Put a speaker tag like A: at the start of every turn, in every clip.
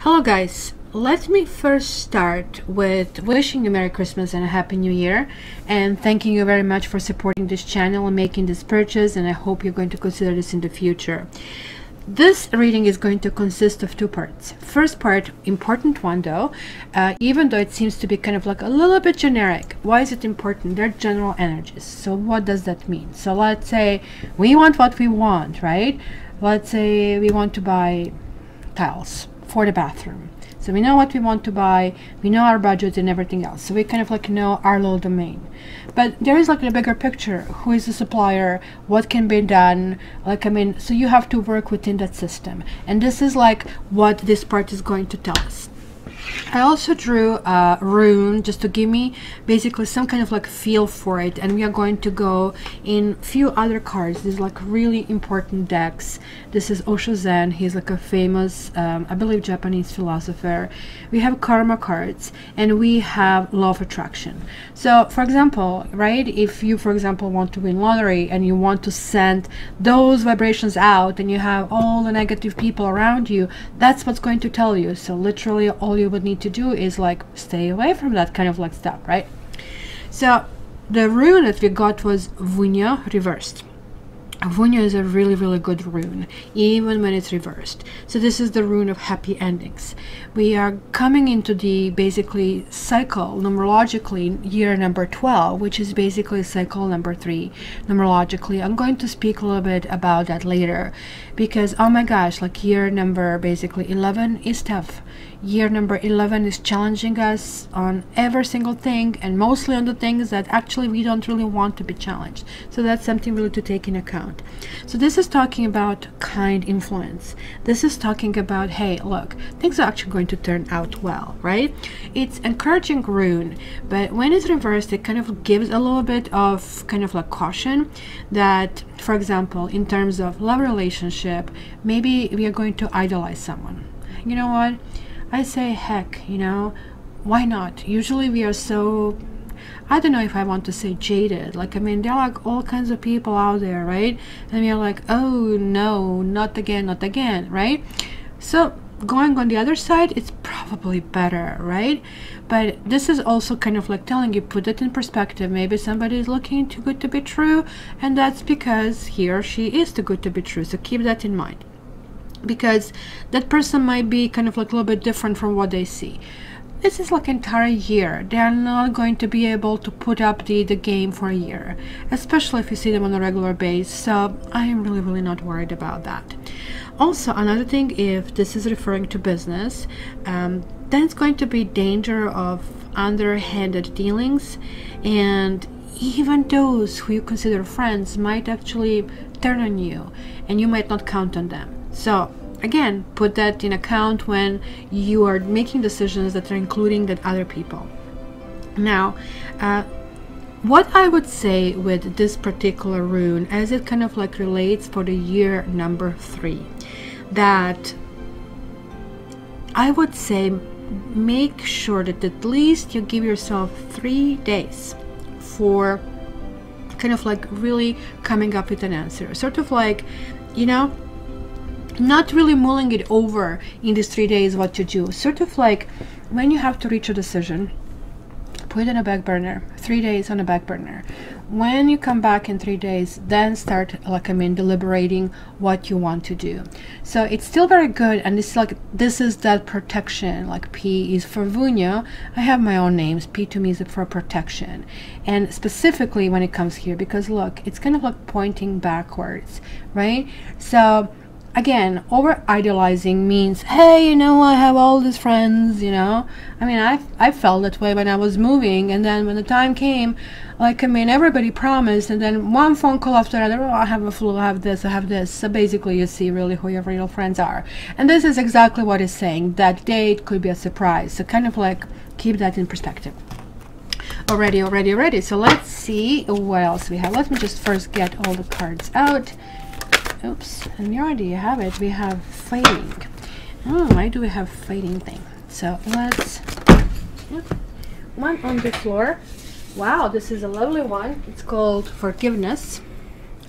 A: Hello guys, let me first start with wishing you Merry Christmas and a Happy New Year, and thanking you very much for supporting this channel and making this purchase, and I hope you're going to consider this in the future. This reading is going to consist of two parts. First part, important one though, even though it seems to be kind of like a little bit generic. Why is it important? They're general energies. So what does that mean? So let's say we want what we want, right? Let's say we want to buy tiles for the bathroom. So we know what we want to buy, we know our budget and everything else. So we kind of like know our little domain. But there is like a bigger picture. Who is the supplier? What can be done? So you have to work within that system. And this is like what this part is going to tell us. I also drew a rune just to give me basically some kind of like feel for it, and we are going to go in few other cards. These like really important decks. This is Osho Zen. He's like a famous I believe Japanese philosopher. We have karma cards and we have law of attraction. So for example, right, if you for example want to win lottery and you want to send those vibrations out and you have all the negative people around you, that's what's going to tell you. So literally all you would need to do is like stay away from that kind of like stuff, right? So the rune that we got was Vunya reversed. Vunya is a really good rune, even when it's reversed. So this is the rune of happy endings. We are coming into the basically cycle, numerologically, year number 12, which is basically cycle number 3 numerologically. I'm going to speak a little bit about that later, because oh my gosh, like year number basically 11 is tough. Year number 11 is challenging us on every single thing, and mostly on the things that actually we don't really want to be challenged. So that's something really to take in account. So this is talking about kind influence. This is talking about, hey, look, things are actually going to turn out well, right? It's encouraging rune, but when it's reversed, it kind of gives a little bit of kind of like caution that, for example, in terms of love relationship, maybe we are going to idolize someone. You know what? I say, heck, you know, why not? Usually we are so, I don't know if I want to say jaded. Like, I mean, there are like all kinds of people out there, right? And we are like, oh no, not again, right? So going on the other side, it's probably better, right? But this is also kind of like telling you, put it in perspective. Maybe somebody is looking too good to be true, and that's because he or she is too good to be true. So keep that in mind, because that person might be kind of like a little bit different from what they see. This is like entire year. They are not going to be able to put up the game for a year, especially if you see them on a regular basis. So I am really not worried about that. Also, another thing, if this is referring to business, then it's going to be danger of underhanded dealings, and even those who you consider friends might actually turn on you, and you might not count on them. So again, put that in account when you are making decisions that are including that other people. Now, what I would say with this particular rune, as it kind of like relates for the year number 3, that I would say make sure that at least you give yourself 3 days for kind of like really coming up with an answer. Sort of like, you know, not really mulling it over in these 3 days what to do. Sort of like when you have to reach a decision, put it on a back burner, 3 days on a back burner. When you come back in 3 days, then start deliberating what you want to do. So it's still very good, and this is that protection. Like P is for Vunya. I have my own names. P to me is for protection, and specifically when it comes here, because look, it's kind of like pointing backwards, right? So again, over idolizing means, hey, you know, I have all these friends, you know. I mean, I felt that way when I was moving, and then when the time came, like, I mean, everybody promised, and then one phone call after another, oh, I have a flu, I have this, I have this. So basically you see really who your real friends are. And this is exactly what it's saying. That date could be a surprise. So kind of like keep that in perspective. Already. So let's see what else we have. Let me just first get all the cards out. Oops, and we already have it. We have fighting. Oh, why do we have fighting thing? So let's, one on the floor. Wow, this is a lovely one. It's called Forgiveness.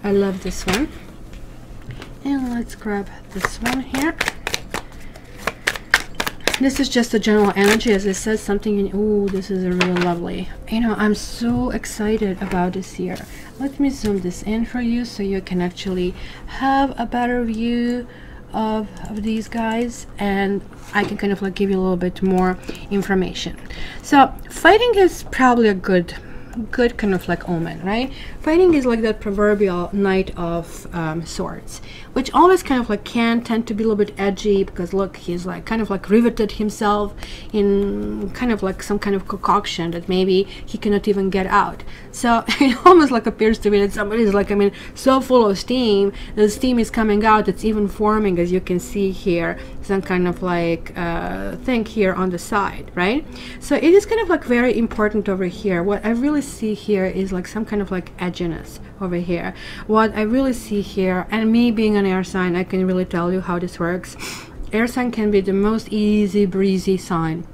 A: I love this one. And let's grab this one here. This is just a general energy, as it says something in, ooh, this is really lovely. You know, I'm so excited about this year. Let me zoom this in for you so you can actually have a better view of these guys, and I can kind of like give you a little bit more information. So fighting is probably a good kind of like omen, right? Fighting is like that proverbial knight of swords, which always kind of like can tend to be a little bit edgy, because look, he's like kind of like riveted himself in kind of like some kind of concoction that maybe he cannot even get out. So it almost like appears to me that somebody's like, I mean, so full of steam, the steam is coming out, it's even forming, as you can see here, some kind of like thing here on the side, right? So it is kind of like very important over here. What I really see here is like some kind of like edginess over here. What I really see here, and me being an air sign, I can really tell you how this works. Air sign can be the most easy breezy sign,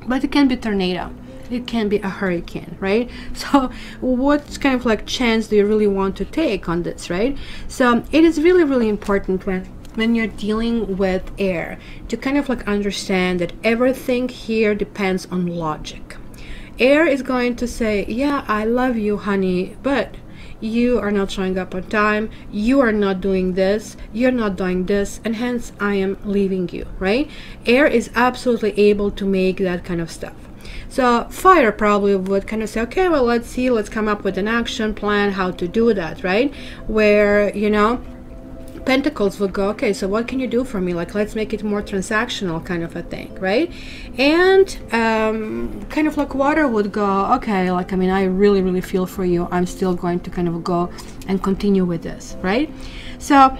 A: but it can be tornado, it can be a hurricane, right? So what kind of like chance do you really want to take on this, right? So it is really important when you're dealing with air to kind of like understand that everything here depends on logic. Air is going to say, yeah, I love you, honey, but you are not showing up on time, you are not doing this, you're not doing this, and hence I am leaving you, right? Air is absolutely able to make that kind of stuff. So fire probably would kind of say, okay, well, let's see, let's come up with an action plan how to do that, right? Where, you know, Pentacles would go, okay, so what can you do for me? Like, let's make it more transactional kind of a thing, right? And kind of like water would go, okay, like, I mean, I really feel for you. I'm still going to kind of go and continue with this, right? So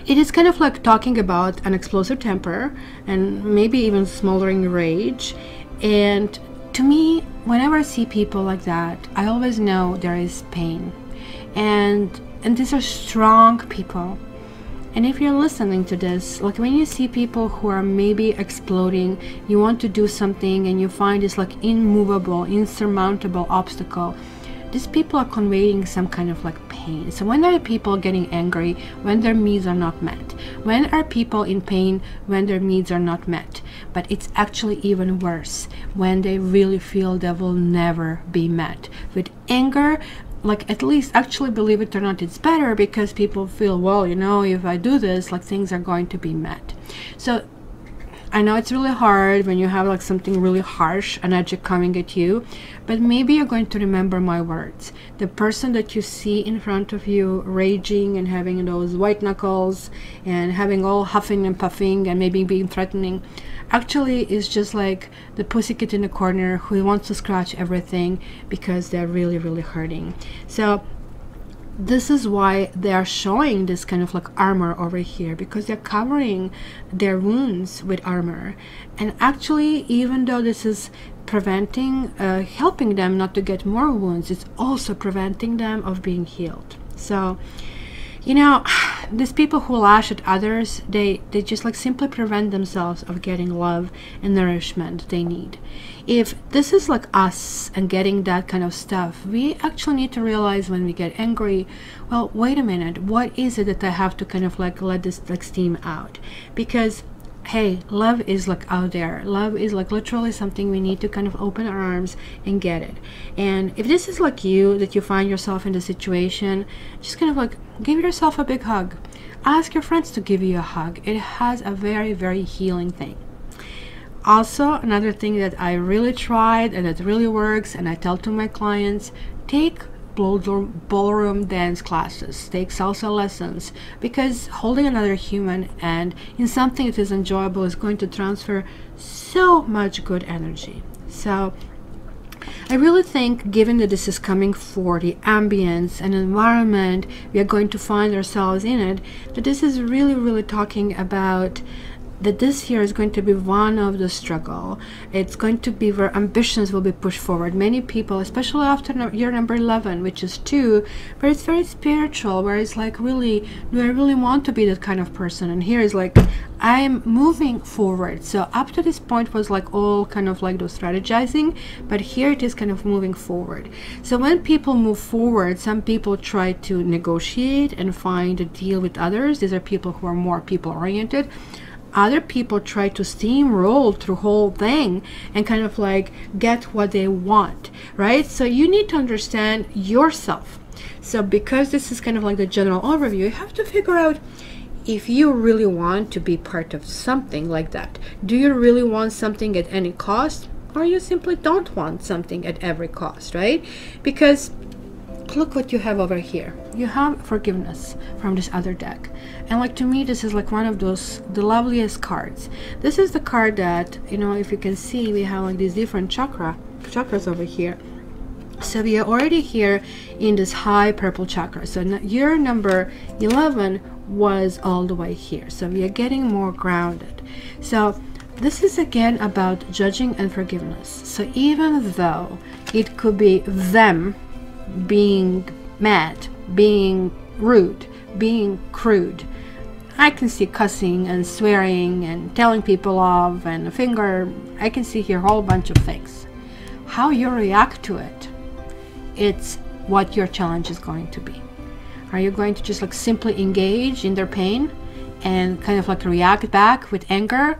A: it is kind of like talking about an explosive temper and maybe even smoldering rage. And to me, whenever I see people like that, I always know there is pain. And these are strong people. And if you're listening to this, like when you see people who are maybe exploding, you want to do something and you find this like immovable, insurmountable obstacle, these people are conveying some kind of like pain. So when are people getting angry? When their needs are not met. When are people in pain? When their needs are not met. But it's actually even worse when they really feel they will never be met. With anger, like, at least, actually, believe it or not, it's better, because people feel, well, you know, if I do this, like, things are going to be met. So I know it's really hard when you have like something really harsh and edgy coming at you, but maybe you're going to remember my words. The person that you see in front of you raging and having those white knuckles and having all huffing and puffing and maybe being threatening, actually is just like the pussycat in the corner who wants to scratch everything because they're really hurting. So this is why they are showing this kind of like armor over here, because they're covering their wounds with armor. And actually, even though this is preventing, helping them not to get more wounds, it's also preventing them of being healed. So, you know, these people who lash at others, they just like simply prevent themselves of getting love and nourishment they need. If this is like us and getting that kind of stuff, we actually need to realize when we get angry, well, wait a minute, what is it that I have to kind of like let this like steam out? Because hey, love is like out there. Love is like literally something we need to kind of open our arms and get it. And if this is like you, that you find yourself in the situation, just kind of like give yourself a big hug. Ask your friends to give you a hug. It has a very healing thing. Also, another thing that I really tried and that really works, and I tell to my clients, take ballroom dance classes, take salsa lessons, because holding another human and in something that is enjoyable is going to transfer so much good energy. So I really think, given that this is coming for the ambience and environment we are going to find ourselves in it, that this is really talking about that this year is going to be one of the struggle. It's going to be where ambitions will be pushed forward. Many people, especially after year number 11, which is 2, where it's very spiritual, where it's like, really, do I really want to be that kind of person? And here is like, I'm moving forward. So up to this point was like all kind of like those strategizing, but here it is kind of moving forward. So when people move forward, some people try to negotiate and find a deal with others. These are people who are more people oriented. other people try to steamroll through whole thing and kind of like get what they want, right? So you need to understand yourself. So because this is kind of like the general overview, you have to figure out if you really want to be part of something like that. Do you really want something at any cost, or you simply don't want something at every cost, right? Because look what you have over here. You have forgiveness from this other deck, and like to me this is like one of those, the loveliest cards. This is the card that, you know, if you can see, we have like these different chakras over here. So we are already here in this high purple chakra. So your number 11 was all the way here, so we are getting more grounded. So this is again about judging and forgiveness. So even though it could be them being mad, being rude, being crude, I can see cussing and swearing and telling people off and a finger, I can see here a whole bunch of things. How you react to it, it's what your challenge is going to be. Are you going to just like simply engage in their pain and kind of like react back with anger?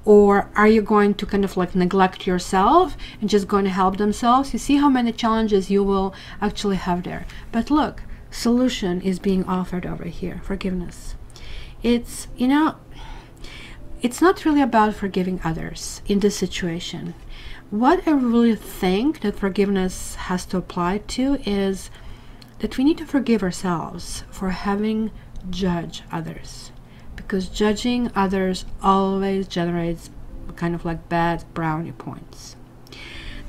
A: Or are you going to kind of like neglect yourself and just going to help themselves? You see how many challenges you will actually have there. But look, solution is being offered over here, forgiveness. It's, you know, it's not really about forgiving others in this situation. What I really think that forgiveness has to apply to is that we need to forgive ourselves for having judged others, because judging others always generates kind of like bad brownie points.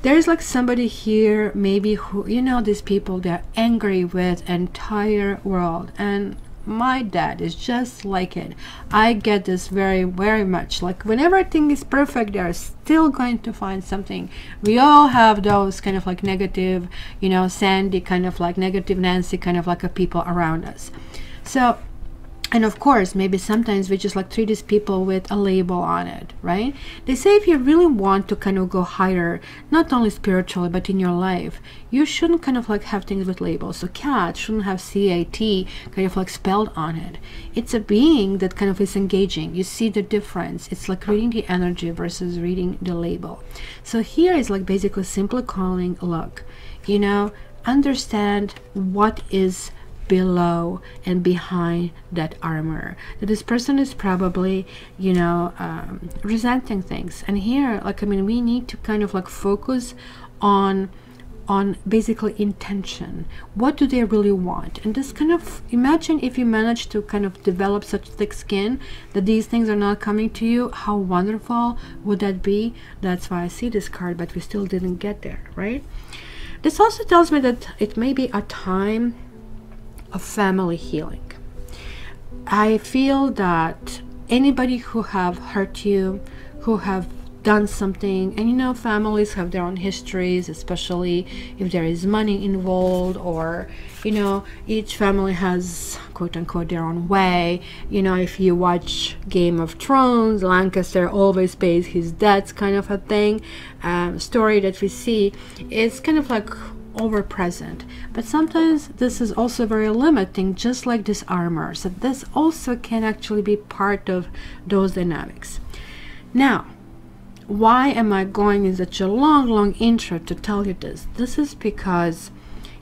A: There's like somebody here maybe who, you know, these people, they're angry with entire world, and my dad is just like it. I get this very, very much. Like whenever everything is perfect, they're still going to find something. We all have those kind of like negative, you know, Sandy, kind of like negative Nancy, kind of like a people around us. So, and of course, maybe sometimes we just like treat these people with a label on it, right? They say if you really want to kind of go higher, not only spiritually, but in your life, you shouldn't kind of like have things with labels. So cat shouldn't have C-A-T kind of like spelled on it. It's a being that kind of is engaging. You see the difference. It's like reading the energy versus reading the label. So here is like basically simply calling, look, you know, understand what is below and behind that armor, that this person is probably, you know, resenting things. And here, like, I mean, we need to kind of like focus on basically intention. What do they really want? And this kind of, imagine if you manage to kind of develop such thick skin that these things are not coming to you, how wonderful would that be? That's why I see this card, but we still didn't get there, right? This also tells me that it may be a time of family healing. I feel that anybody who have hurt you, who have done something, and you know, families have their own histories, especially if there is money involved, or you know, each family has quote unquote their own way. You know, if you watch Game of Thrones, Lancaster always pays his debts, kind of a thing. Story that we see is kind of like over present, but sometimes this is also very limiting, just like this armor. So this also can actually be part of those dynamics. Now, why am I going in such a long intro to tell you this? This is because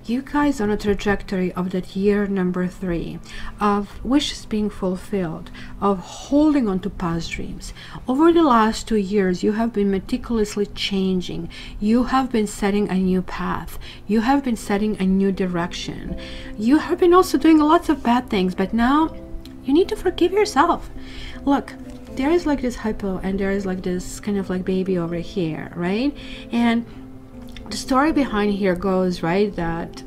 A: you guys are on a trajectory of that year number 3, of wishes being fulfilled, of holding on to past dreams. Over the last 2 years, you have been meticulously changing. You have been setting a new path. You have been setting a new direction. You have been also doing lots of bad things, but now you need to forgive yourself. Look, there is like this hypo, and there is like this kind of like baby over here, right? And the story behind here goes, right, that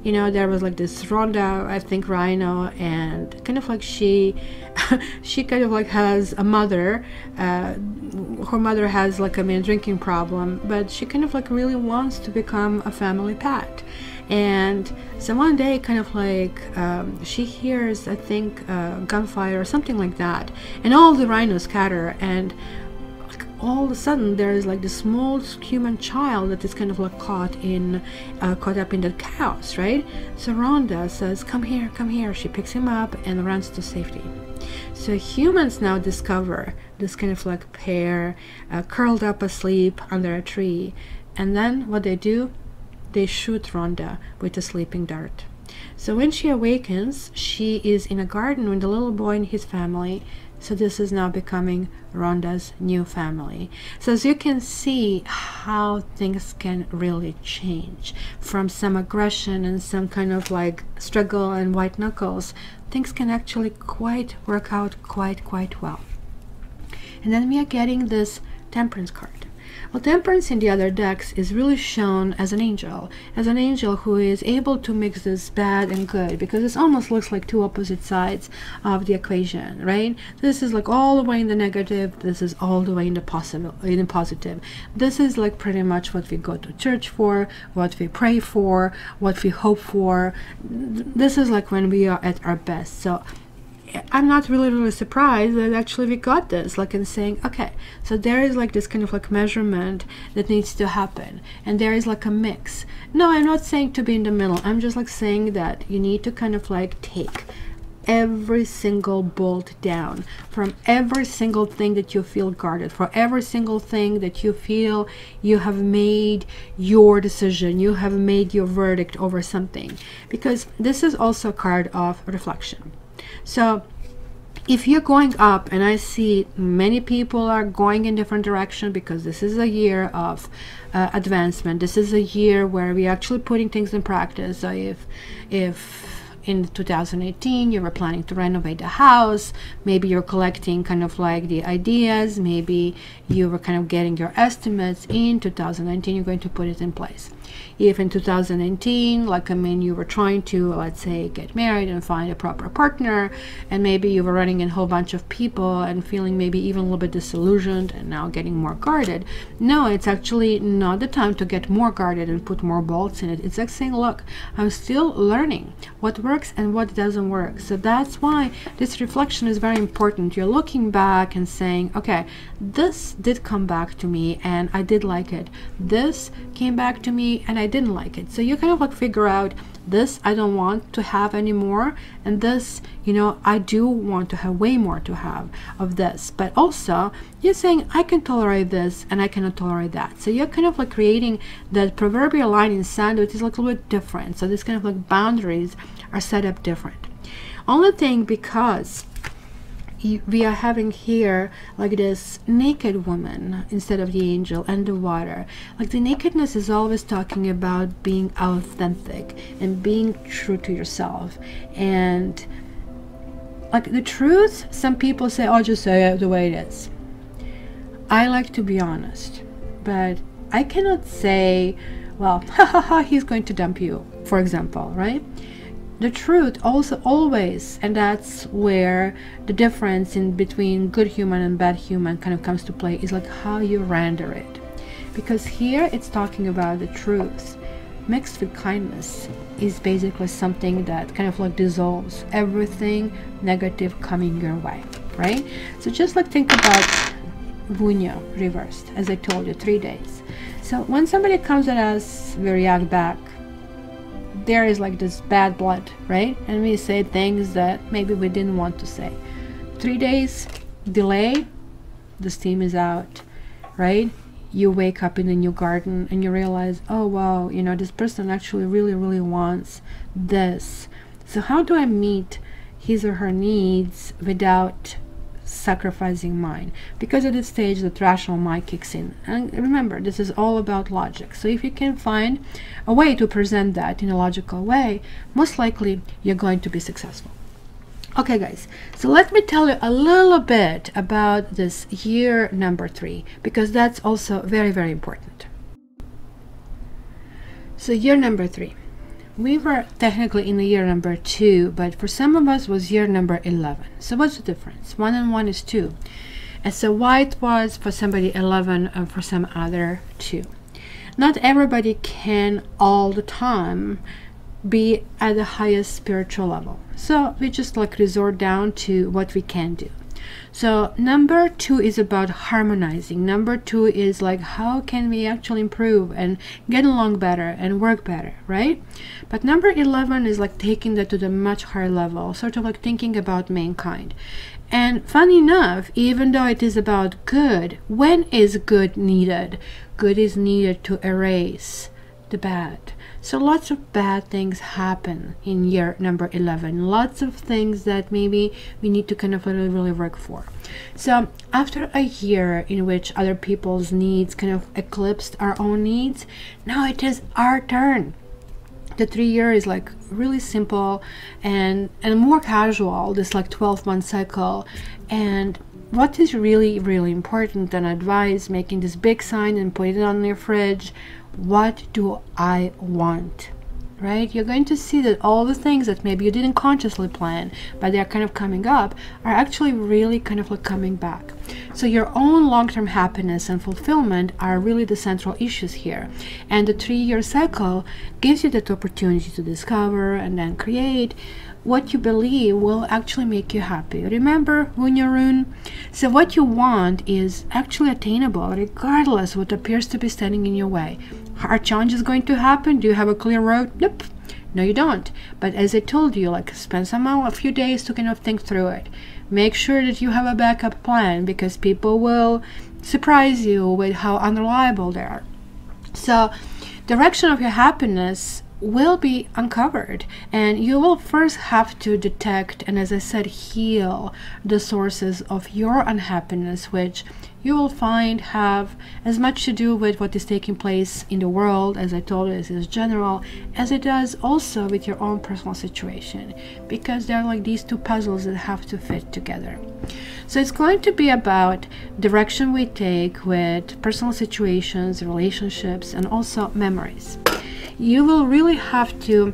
A: you know, there was like this Rhonda, I think, Rhino, and kind of like she kind of like has a mother. Her mother has like a drinking problem, but she kind of like really wants to become a family pet. And so one day, kind of like she hears, I think, gunfire or something like that, and all the rhinos scatter, and all of a sudden there is like this small human child that is kind of like caught up in the chaos, right? So Rhonda says, come here. She picks him up and runs to safety. So humans now discover this kind of like pair curled up asleep under a tree, and then what they do, they shoot Rhonda with a sleeping dart. So when she awakens, she is in a garden with the little boy and his family. So this is now becoming Rhonda's new family. So as you can see how things can really change. From some aggression and some kind of like struggle and white knuckles, things can actually quite work out quite well. And then we are getting this Temperance card. Well, Temperance in the other decks is really shown as an angel who is able to mix this bad and good, because it almost looks like two opposite sides of the equation, right? This is like all the way in the negative, this is all the way in the positive. This is like pretty much what we go to church for, what we pray for, what we hope for. This is like when we are at our best. So I'm not really surprised that actually we got this, like in saying, okay, so there is like this kind of like measurement that needs to happen, and there is like a mix. No, I'm not saying to be in the middle. I'm just like saying that you need to kind of like take every single bolt down from every single thing that you feel guarded, for every single thing that you feel you have made your decision, you have made your verdict over something, because this is also a card of reflection. So if you're going up, and I see many people are going in different direction, because this is a year of advancement. This is a year where we're actually putting things in practice. So if in 2018 you were planning to renovate the house, maybe you're collecting kind of like the ideas, maybe you were kind of getting your estimates, in 2019 you're going to put it in place. If in 2018, like you were trying to, let's say, get married and find a proper partner, and maybe you were running in a whole bunch of people and feeling maybe even a little bit disillusioned and now getting more guarded. No, it's actually not the time to get more guarded and put more bolts in it. It's like saying, look, I'm still learning what works and what doesn't work. So that's why this reflection is very important. You're looking back and saying, okay, this did come back to me and I did like it. This came back to me and I didn't like it. So you kind of like figure out, this I don't want to have anymore, and this, you know, I do want to have way more to have of this. But also you're saying, I can tolerate this and I cannot tolerate that. So you're kind of like creating that proverbial line in sand, which is like a little bit different. So this kind of like boundaries are set up different. Only thing, because we are having here like this naked woman instead of the angel and the water. Like the nakedness is always talking about being authentic and being true to yourself. And like the truth, some people say, oh, just say it the way it is. I like to be honest, but I cannot say, well, he's going to dump you, for example, right? The truth also always, and that's where the difference in between good human and bad human kind of comes to play, is like how you render it. Because here it's talking about the truth mixed with kindness is basically something that kind of like dissolves everything negative coming your way, right? So just like think about Vunya reversed, as I told you, 3 days. So when somebody comes at us, we react back. There is like this bad blood, right? And we say things that maybe we didn't want to say. 3 days delay, the steam is out, right? You wake up in a new garden and you realize, oh wow, you know, this person actually really wants this. So how do I meet his or her needs without sacrificing mine? Because at this stage the rational mind kicks in, and remember, this is all about logic. So if you can find a way to present that in a logical way, most likely you're going to be successful. Okay guys, so let me tell you a little bit about this year number 3, because that's also very important. So year number 3, we were technically in the year number 2, but for some of us was year number 11. So what's the difference? 1 and 1 is 2. And so why it was for somebody 11 and for some other 2. Not everybody can all the time be at the highest spiritual level. So we just like resort down to what we can do. So number 2 is about harmonizing. Number 2 is like, how can we actually improve and get along better and work better, right? But number 11 is like taking that to the much higher level, sort of like thinking about mankind. And funny enough, even though it is about good, when is good needed? Good is needed to erase the bad. So lots of bad things happen in year number 11. Lots of things that maybe we need to kind of really work for. So after a year in which other people's needs kind of eclipsed our own needs, now it is our turn. The 3 year is like really simple and more casual, this like 12-month cycle. And what is really, really important, and advise making this big sign and put it on your fridge, what do I want? Right? You're going to see that all the things that maybe you didn't consciously plan, but they're kind of coming up, are actually really kind of like coming back. So your own long-term happiness and fulfillment are really the central issues here. And the 3 year cycle gives you that opportunity to discover and then create what you believe will actually make you happy. Remember Rune? So what you want is actually attainable, regardless of what appears to be standing in your way. Are challenges going to happen? Do you have a clear road? Nope. No, you don't. But as I told you, like, spend a few days to kind of think through it. Make sure that you have a backup plan, because people will surprise you with how unreliable they are. So direction of your happiness will be uncovered, and you will first have to detect and, as I said, heal the sources of your unhappiness, which you will find have as much to do with what is taking place in the world, as I told you, this is general, as it does also with your own personal situation, because they're like these two puzzles that have to fit together. So it's going to be about direction we take with personal situations, relationships, and also memories. You will really have to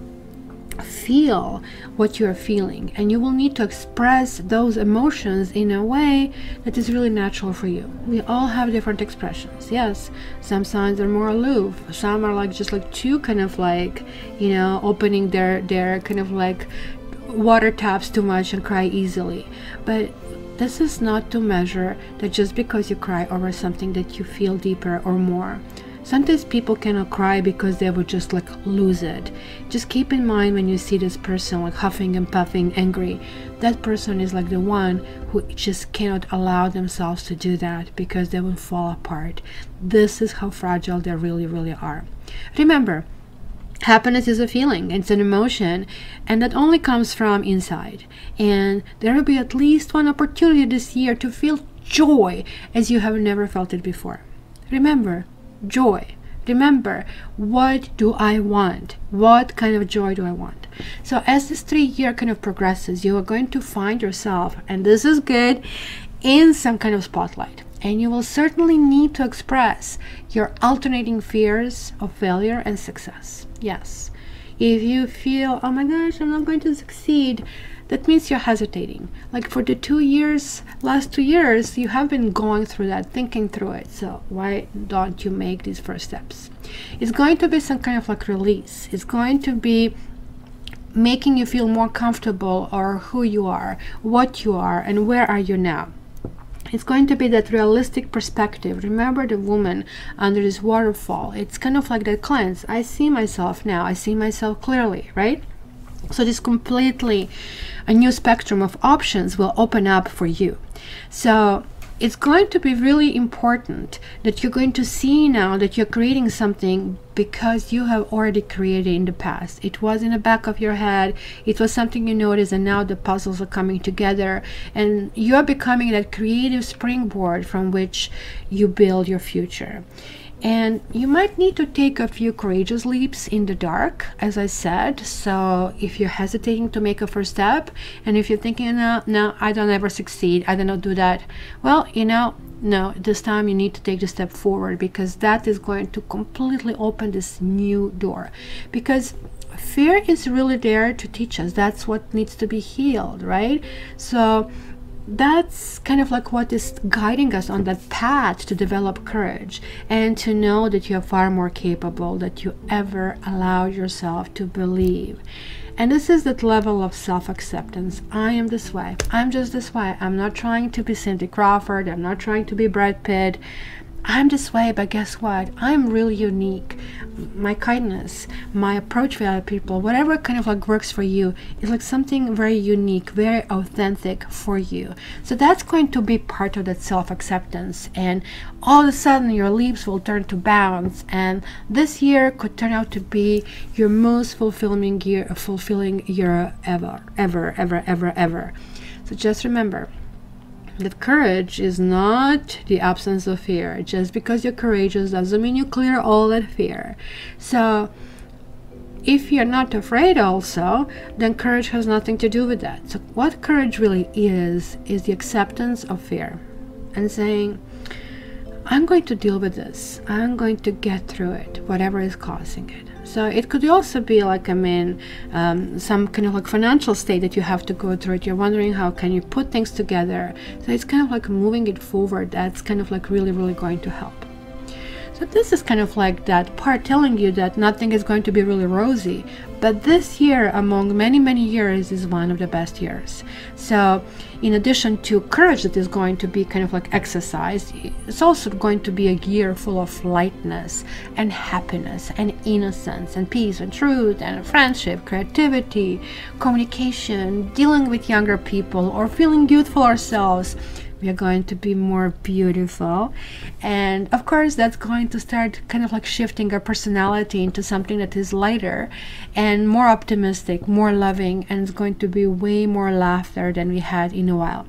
A: feel what you're feeling, and you will need to express those emotions in a way that is really natural for you. We all have different expressions. Yes, some signs are more aloof, some are like just like too kind of like, you know, opening their kind of like water taps too much and cry easily. But this is not to measure that just because you cry over something that you feel deeper or more. Sometimes people cannot cry because they would just like lose it. Just keep in mind, when you see this person like huffing and puffing, angry, that person is like the one who just cannot allow themselves to do that, because they will fall apart. This is how fragile they really, really are. Remember, happiness is a feeling, it's an emotion, and that only comes from inside. And there will be at least one opportunity this year to feel joy as you have never felt it before. Remember, joy. Remember, what do I want? What kind of joy do I want? So as this 3 year kind of progresses, you are going to find yourself, and this is good, in some kind of spotlight. And you will certainly need to express your alternating fears of failure and success. Yes. If you feel, oh my gosh, I'm not going to succeed, that means you're hesitating. Like for the last 2 years, you have been going through that, thinking through it. So why don't you make these first steps? It's going to be some kind of like release. It's going to be making you feel more comfortable, or who you are, what you are, and where are you now. It's going to be that realistic perspective. Remember the woman under this waterfall. It's kind of like that cleanse. I see myself now. I see myself clearly, right? So this completely a new spectrum of options will open up for you. So it's going to be really important that you're going to see now that you're creating something because you have already created in the past. It was in the back of your head. It was something you noticed, and now the puzzles are coming together, and you are becoming that creative springboard from which you build your future. And you might need to take a few courageous leaps in the dark, as I said. So if you're hesitating to make a first step, and if you're thinking, no, I don't ever succeed, I don't do that, well, no, this time you need to take the step forward, because that is going to completely open this new door. Because fear is really there to teach us. That's what needs to be healed, right? So that's kind of like what is guiding us on that path to develop courage and to know that you're far more capable than you ever allowed yourself to believe. And this is that level of self-acceptance. I am this way. I'm just this way. I'm not trying to be Cindy Crawford. I'm not trying to be Brad Pitt. I'm this way, but guess what? I'm really unique. My kindness, my approach with other people, whatever kind of like works for you, is like something very unique, very authentic for you. So that's going to be part of that self-acceptance. And all of a sudden your leaves will turn to bounds. And this year could turn out to be your most fulfilling year ever. So just remember that courage is not the absence of fear. Just because you're courageous doesn't mean you clear all that fear. So if you're not afraid also, then courage has nothing to do with that. So what courage really is the acceptance of fear and saying, I'm going to deal with this. I'm going to get through it, whatever is causing it. So it could also be like, some kind of like financial state that you have to go through it. You're wondering how can you put things together. So it's kind of like moving it forward. That's kind of like really, really going to help. So this is kind of like that part telling you that nothing is going to be really rosy. But this year, among many, many years, is one of the best years. So in addition to courage that is going to be kind of like exercised, it's also going to be a year full of lightness and happiness and innocence and peace and truth and friendship, creativity, communication, dealing with younger people or feeling youthful ourselves. We are going to be more beautiful, and of course that's going to start kind of like shifting our personality into something that is lighter and more optimistic, more loving, and it's going to be way more laughter than we had in a while.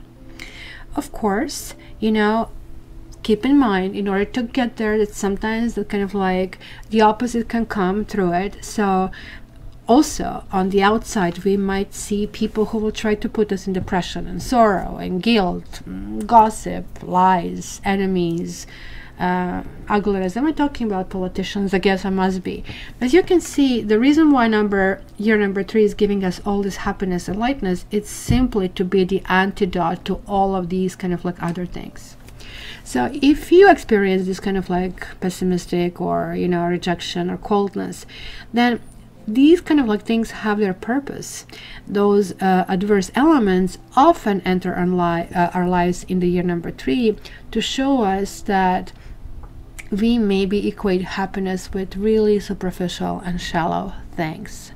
A: Of course, keep in mind, in order to get there, that sometimes that kind of like the opposite can come through it. So also, on the outside, we might see people who will try to put us in depression and sorrow and guilt, gossip, lies, enemies, ugliness. Am I talking about politicians? I guess I must be. As you can see, the reason why year number 3 is giving us all this happiness and lightness, it's simply to be the antidote to all of these kind of like other things. So if you experience this kind of like pessimistic or, rejection or coldness, then these kind of like things have their purpose. Those adverse elements often enter our lives in the year number 3 to show us that we maybe equate happiness with really superficial and shallow things.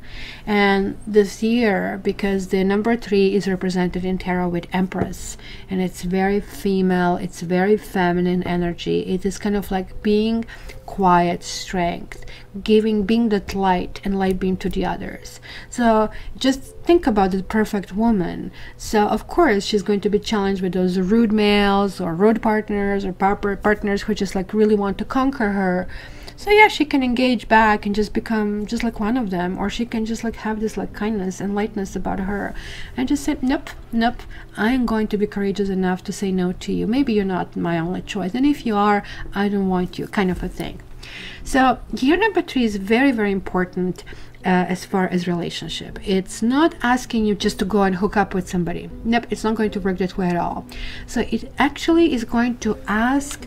A: And this year, because the number 3 is represented in tarot with Empress, and it's very female, it's very feminine energy. It is kind of like being quiet strength, being that light and light beam to the others. So just think about the perfect woman. So of course she's going to be challenged with those rude males or rude partners or partners who just like really want to conquer her. So yeah, she can engage back and just become just like one of them, or she can just like have this like kindness and lightness about her and just say, nope, I'm going to be courageous enough to say no to you. Maybe you're not my only choice, and if you are, I don't want you, kind of a thing. So year number 3 is very, very important as far as relationship. It's not asking you just to go and hook up with somebody. Nope, it's not going to work that way at all. So it actually is going to ask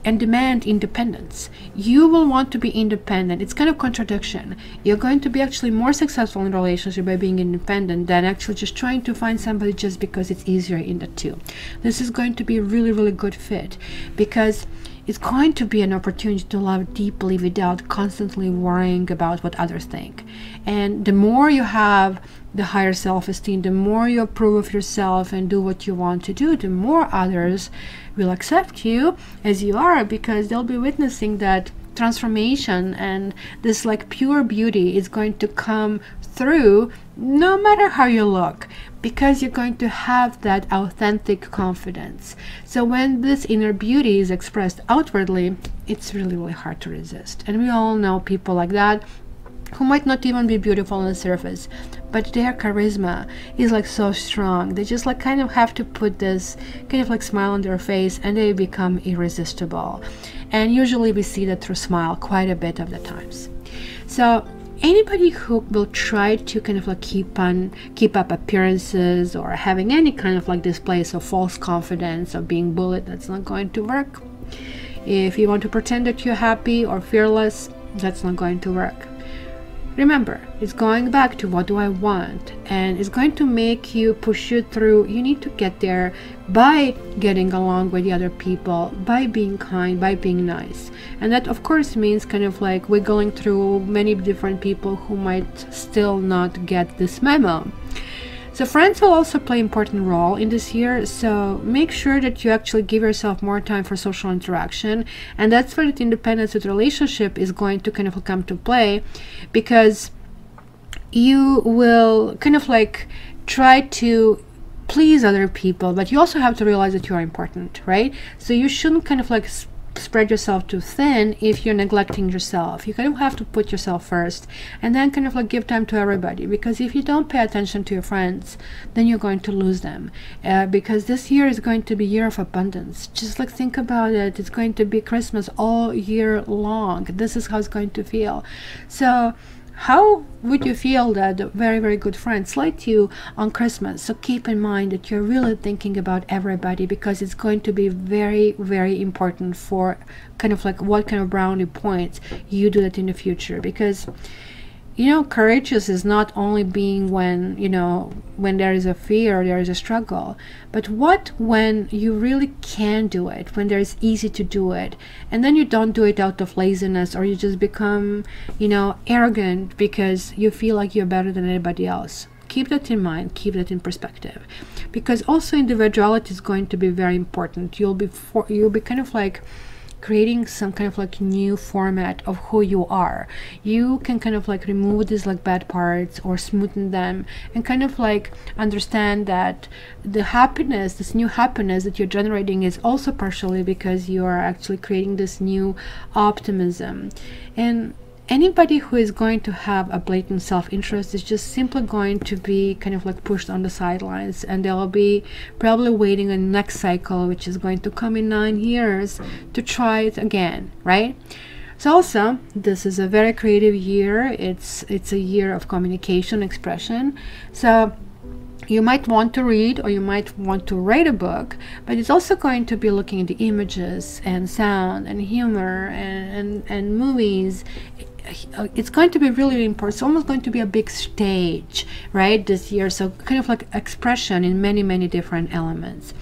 A: and demand independence. You will want to be independent. It's kind of contradiction. You're going to be actually more successful in a relationship by being independent than actually just trying to find somebody just because it's easier in the two. This is going to be a really, really good fit, because it's going to be an opportunity to love deeply without constantly worrying about what others think. And the more you have the higher self-esteem, the more you approve of yourself and do what you want to do, the more others will accept you as you are, because they'll be witnessing that transformation, and this like pure beauty is going to come through no matter how you look, because you're going to have that authentic confidence. So when this inner beauty is expressed outwardly, it's really, really hard to resist. And we all know people like that who might not even be beautiful on the surface, but their charisma is like so strong. They just like kind of have to put this kind of like smile on their face and they become irresistible. And usually we see that through smile quite a bit of the times. So anybody who will try to kind of like keep up appearances or having any kind of like displays of false confidence or being bullied, that's not going to work. If you want to pretend that you're happy or fearless, that's not going to work. Remember, it's going back to what do I want, and it's going to make you push you through. You need to get there by getting along with the other people, by being kind, by being nice. And that of course means kind of like wiggling through many different people who might still not get this memo. So friends will also play an important role in this year, so make sure that you actually give yourself more time for social interaction, and that's where the independence with relationship is going to kind of come to play, because you will kind of like try to please other people, but you also have to realize that you are important, right? So you shouldn't kind of like spread yourself too thin if you're neglecting yourself. You kind of have to put yourself first and then kind of like give time to everybody, because if you don't pay attention to your friends, then you're going to lose them, because this year is going to be year of abundance. Just like think about it, it's going to be Christmas all year long. This is how it's going to feel. So how would you feel that very, very good friends like you on Christmas? So keep in mind that you're really thinking about everybody, because it's going to be very, very important for kind of like what kind of brownie points you do that in the future. Because you know, courageous is not only being when, you know, when there is a fear or there is a struggle, but what when you really can do it, when there's easy to do it, and then you don't do it out of laziness, or you just become, you know, arrogant because you feel like you're better than anybody else. Keep that in mind, keep that in perspective, because also individuality is going to be very important. You'll be kind of like creating some kind of like new format of who you are. You can kind of like remove these like bad parts or smoothen them, and kind of like understand that the happiness, this new happiness that you're generating, is also partially because you are actually creating this new optimism. And anybody who is going to have a blatant self-interest is just simply going to be kind of like pushed on the sidelines, and they'll be probably waiting on the next cycle, which is going to come in 9 years, to try it again, right? So also, this is a very creative year. It's a year of communication, expression. So you might want to read, or you might want to write a book, but it's also going to be looking at the images and sound and humor and movies. It's going to be really, really important. It's almost going to be a big stage, right, this year. So kind of like expression in many, many different elements.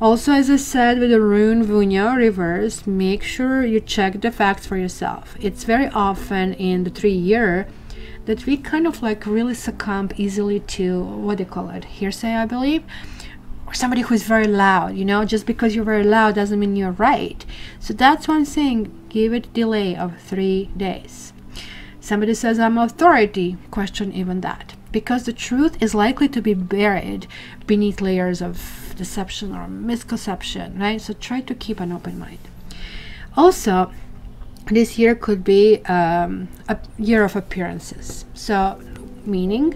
A: Also, as I said, with the rune Vunya reverse, make sure you check the facts for yourself. It's very often in the 3-year that we kind of like really succumb easily to, what do you call it, hearsay, I believe, or somebody who is very loud. You know, just because you're very loud doesn't mean you're right. So that's why I'm saying give it a delay of 3 days. Somebody says I'm authority, question even that, because the truth is likely to be buried beneath layers of deception or misconception, right? So try to keep an open mind. Also, this year could be a year of appearances. So meaning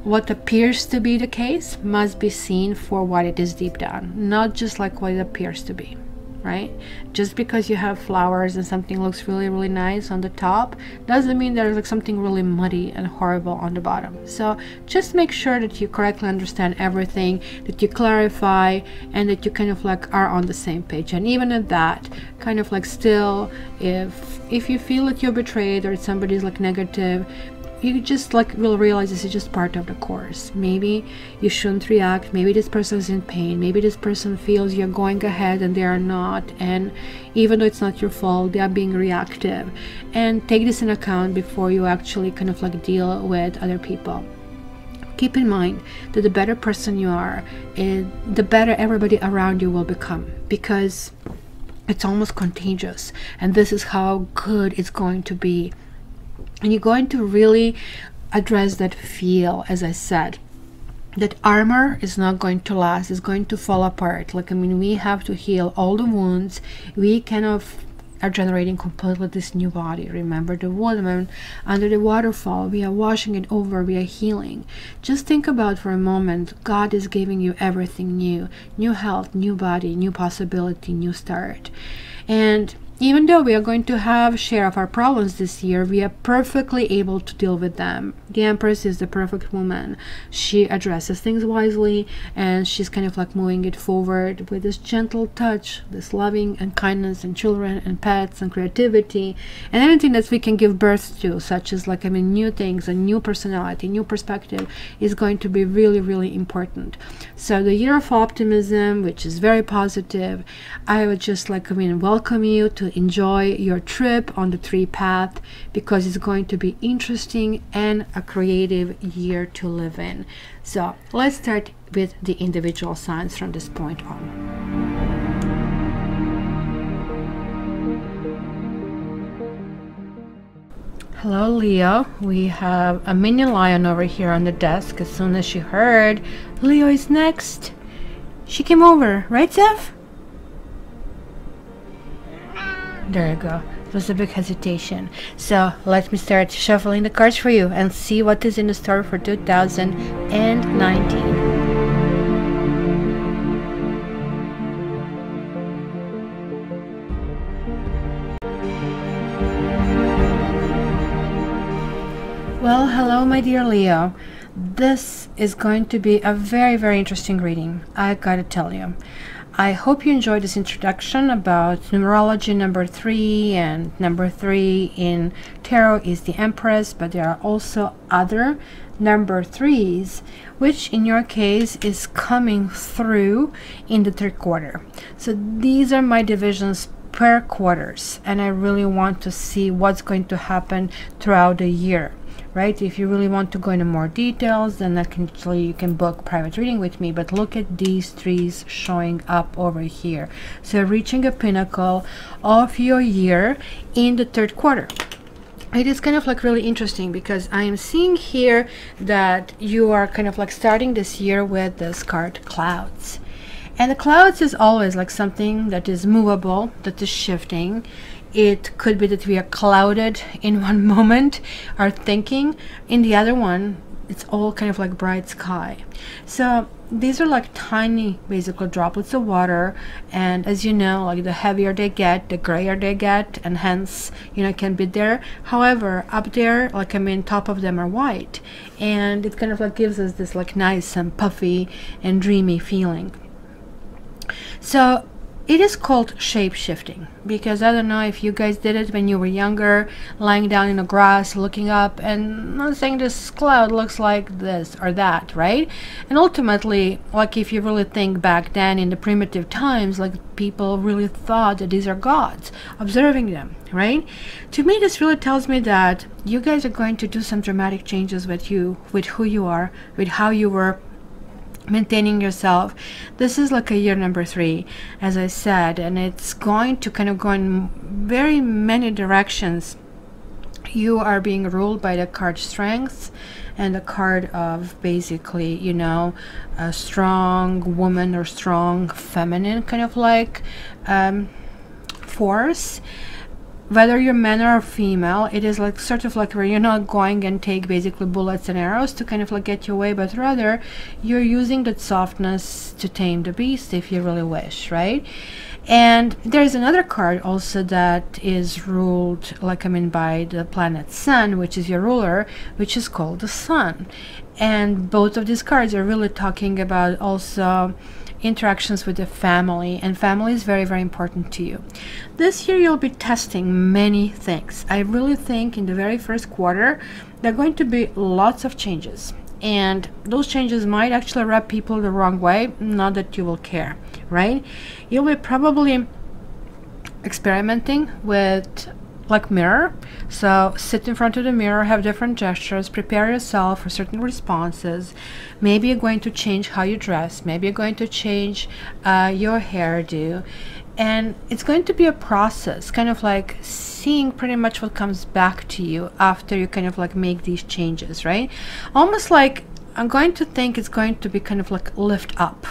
A: what appears to be the case must be seen for what it is deep down, not just like what it appears to be, right? Just because you have flowers and something looks really, really nice on the top doesn't mean there's like something really muddy and horrible on the bottom. So just make sure that you correctly understand everything, that you clarify, and that you kind of like are on the same page. And even at that, kind of like still, if you feel that you're betrayed or somebody's like negative, you just like will realize this is just part of the course. Maybe you shouldn't react. Maybe this person is in pain. Maybe this person feels you're going ahead and they are not, and even though it's not your fault, they are being reactive. And take this in account before you actually kind of like deal with other people. Keep in mind that the better person you are, the better everybody around you will become, because it's almost contagious, and this is how good it's going to be. And you're going to really address that feel, as I said, that armor is not going to last, it's going to fall apart. Like, I mean, we have to heal all the wounds. We kind of are generating completely this new body. Remember the woman under the waterfall, we are washing it over, we are healing. Just think about for a moment, God is giving you everything new. New health, new body, new possibility, new start. And even though we are going to have share of our problems this year, we are perfectly able to deal with them. The Empress is the perfect woman. She addresses things wisely, and she's kind of like moving it forward with this gentle touch, this loving and kindness and children and pets and creativity and anything that we can give birth to, such as like, I mean, new things, a new personality, new perspective, is going to be really, really important. So the year of optimism, which is very positive, I would just like, I mean, welcome you to enjoy your trip on the tree path, because it's going to be interesting and a creative year to live in. So let's start with the individual signs from this point on. Hello Leo, we have a mini lion over here on the desk. As soon as she heard Leo is next, she came over, right Zeph? There you go. It was a big hesitation. So let me start shuffling the cards for you and see what is in the store for 2019. Well, hello my dear Leo. This is going to be a very, very interesting reading, I gotta tell you. I hope you enjoyed this introduction about numerology number 3, and number 3 in tarot is the Empress, but there are also other number 3s, which in your case is coming through in the third quarter. So these are my divisions per quarters, and I really want to see what's going to happen throughout the year. Right? If you really want to go into more details, then actually you can book private reading with me, but look at these trees showing up over here. So reaching a pinnacle of your year in the third quarter. It is kind of like really interesting, because I am seeing here that you are kind of like starting this year with this card clouds. And the clouds is always like something that is movable, that is shifting. It could be that we are clouded in one moment, our thinking. In the other one, it's all kind of like bright sky. So these are like tiny, basically droplets of water. And as you know, like the heavier they get, the grayer they get, and hence, you know, it can be there. However, up there, like I mean, top of them are white. And it kind of like gives us this like nice and puffy and dreamy feeling. So it is called shape-shifting, because I don't know if you guys did it when you were younger, lying down in the grass, looking up, and not saying this cloud looks like this or that, right? And ultimately, like if you really think back then in the primitive times, like people really thought that these are gods, observing them, right? To me, this really tells me that you guys are going to do some dramatic changes with you, with who you are, with how you were maintaining yourself. This is like a year number 3, as I said, and it's going to kind of go in very many directions. You are being ruled by the card strength and the card of basically, you know, a strong woman or strong feminine kind of like force. Whether you're man or female, it is like sort of like where you're not going and take basically bullets and arrows to kind of like get your way, but rather you're using that softness to tame the beast if you really wish, right? And there's another card also that is ruled, like I mean, by the planet Sun, which is your ruler, which is called the Sun. And both of these cards are really talking about also interactions with the family, and family is very, very important to you. This year you'll be testing many things. I really think in the very first quarter there are going to be lots of changes, and those changes might actually rub people the wrong way, not that you will care, right? You'll be probably experimenting with like mirror. So sit in front of the mirror, have different gestures, prepare yourself for certain responses. Maybe you're going to change how you dress, maybe you're going to change your hairdo, and it's going to be a process, kind of like seeing pretty much what comes back to you after you kind of like make these changes, right? Almost like I'm going to think it's going to be kind of like lift up,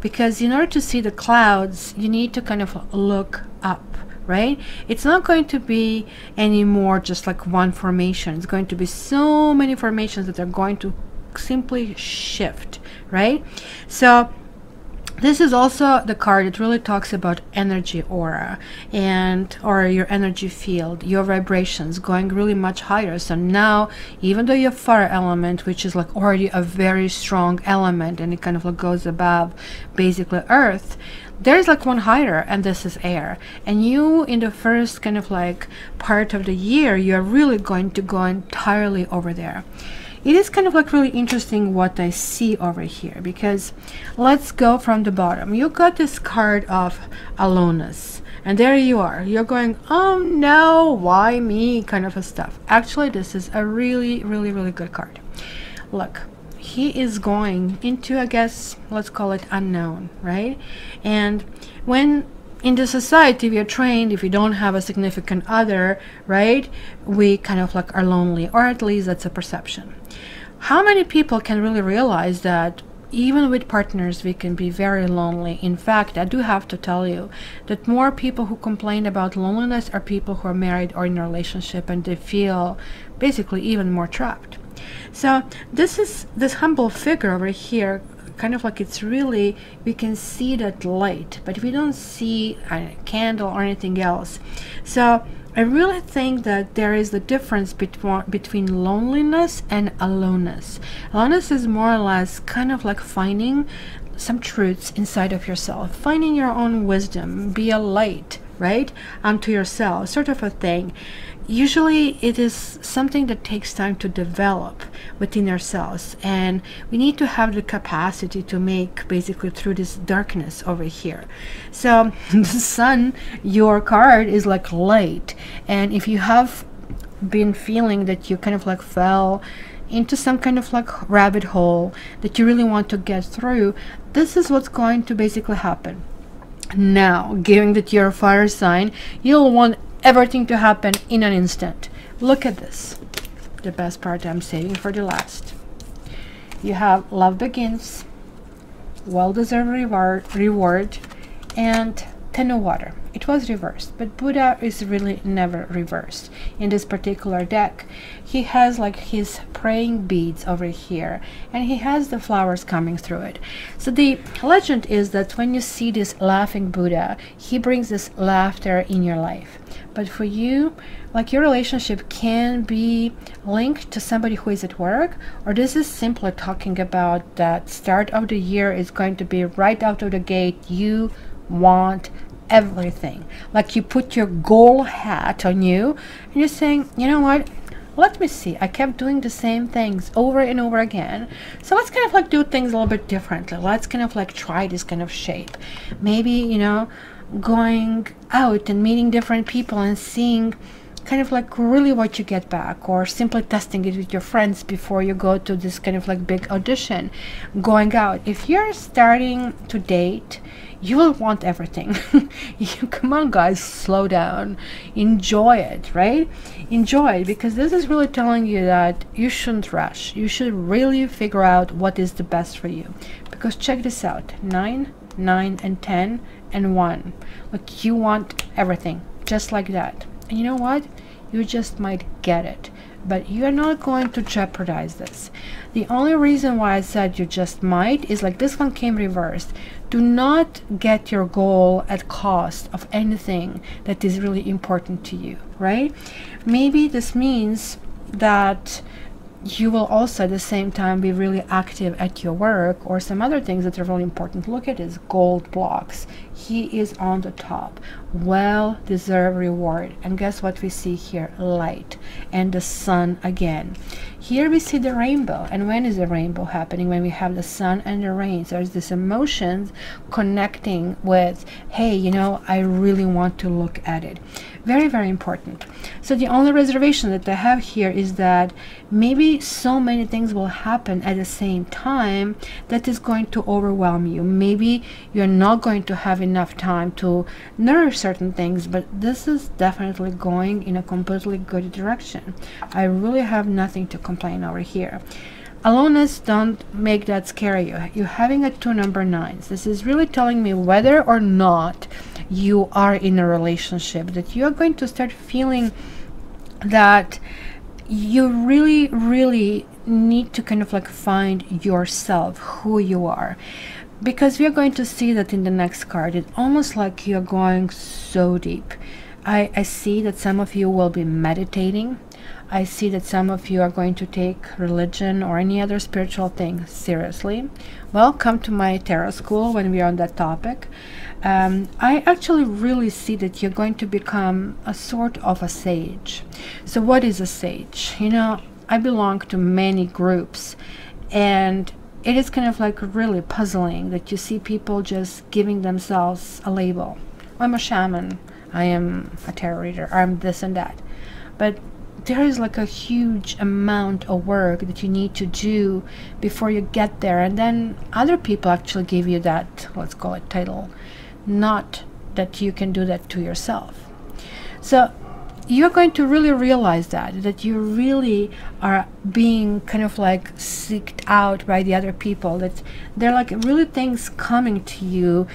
A: because in order to see the clouds you need to kind of look up, right? It's not going to be anymore just like one formation. It's going to be so many formations that are going to simply shift, right? So This is also the card that really talks about energy aura and or your energy field, your vibrations going really much higher. So now, even though your fire element, which is like already a very strong element and it kind of like goes above basically earth, there's like one higher, and this is air. And you, in the first kind of like part of the year, you're really going to go entirely over there. It is kind of like really interesting what I see over here, because let's go from the bottom. You got this card of aloneness, and there you are. You're going, oh no, why me, kind of a stuff. Actually, this is a really, really, really good card. Look, he is going into, I guess, let's call it unknown, right? And when in the society we are trained, if you don't have a significant other, right, we kind of like are lonely, or at least that's a perception. How many people can really realize that even with partners we can be very lonely? In fact, I do have to tell you that more people who complain about loneliness are people who are married or in a relationship, and they feel basically even more trapped. So this humble figure over here, kind of like, it's really, we can see that light, but we don't see a candle or anything else. So I really think that there is the difference between loneliness and aloneness. Aloneness is more or less kind of like finding some truths inside of yourself, finding your own wisdom, be a light, right, unto yourself, sort of a thing. Usually it is something that takes time to develop within ourselves, and we need to have the capacity to make basically through this darkness over here. So the sun, your card, is like light, and if you have been feeling that you kind of like fell into some kind of like rabbit hole that you really want to get through, this is what's going to basically happen. Now, given that you're a fire sign, you'll want everything to happen in an instant. Look at this. The best part I'm saving for the last. You have love begins, well-deserved reward, and 10 of water. It was reversed, but Buddha is really never reversed. In this particular deck, he has like his praying beads over here, and he has the flowers coming through it. So the legend is that when you see this laughing Buddha, he brings this laughter in your life. But for you, like, your relationship can be linked to somebody who is at work, or this is simply talking about that start of the year is going to be right out of the gate. You want everything, like you put your goal hat on you and you're saying, you know what, let me see, I kept doing the same things over and over again, so let's kind of like do things a little bit differently. Let's kind of like try this kind of shape. Maybe, you know, going out and meeting different people and seeing kind of like really what you get back, or simply testing it with your friends before you go to this kind of like big audition. Going out, if you're starting to date, you will want everything. Come on guys, slow down, enjoy it, right? Enjoy it, because this is really telling you that you shouldn't rush. You should really figure out what is the best for you, because check this out, 9, 9 and 10 and 1, like you want everything just like that. And you know what, you just might get it, but you're not going to jeopardize this. The only reason why I said you just might is like this one came reversed. Do not get your goal at cost of anything that is really important to you, right? Maybe this means that you will also at the same time be really active at your work, or some other things that are really important. Look at his gold blocks. He is on the top. Well-deserved reward. And guess what we see here? Light and the sun again. Here we see the rainbow. And when is the rainbow happening? When we have the sun and the rain. So there's this emotions connecting with, hey, you know, I really want to look at it. Very, very important. So the only reservation that I have here is that maybe so many things will happen at the same time that is going to overwhelm you. Maybe you're not going to have enough time to nourish certain things, but this is definitely going in a completely good direction. I really have nothing to complain over here. Aloneness, don't make that scare you. You're having a 2 number 9s. This is really telling me whether or not you are in a relationship, that you are going to start feeling that you really need to kind of like find yourself, who you are. because we are going to see that in the next card. It's almost like you're going so deep. I see that some of you will be meditating. I see that some of you are going to take religion or any other spiritual thing seriously. Well, come to my tarot school when we are on that topic. I actually really see that you're going to become a sort of a sage. So what is a sage? You know, I belong to many groups, and it is kind of like really puzzling that you see people just giving themselves a label. I'm a shaman, I am a tarot reader, I'm this and that. But there is like a huge amount of work that you need to do before you get there, and then other people actually give you that, let's call it, title, not that you can do that to yourself. So you're going to really realize that you really are being kind of like seeked out by the other people, that they're like really things coming to you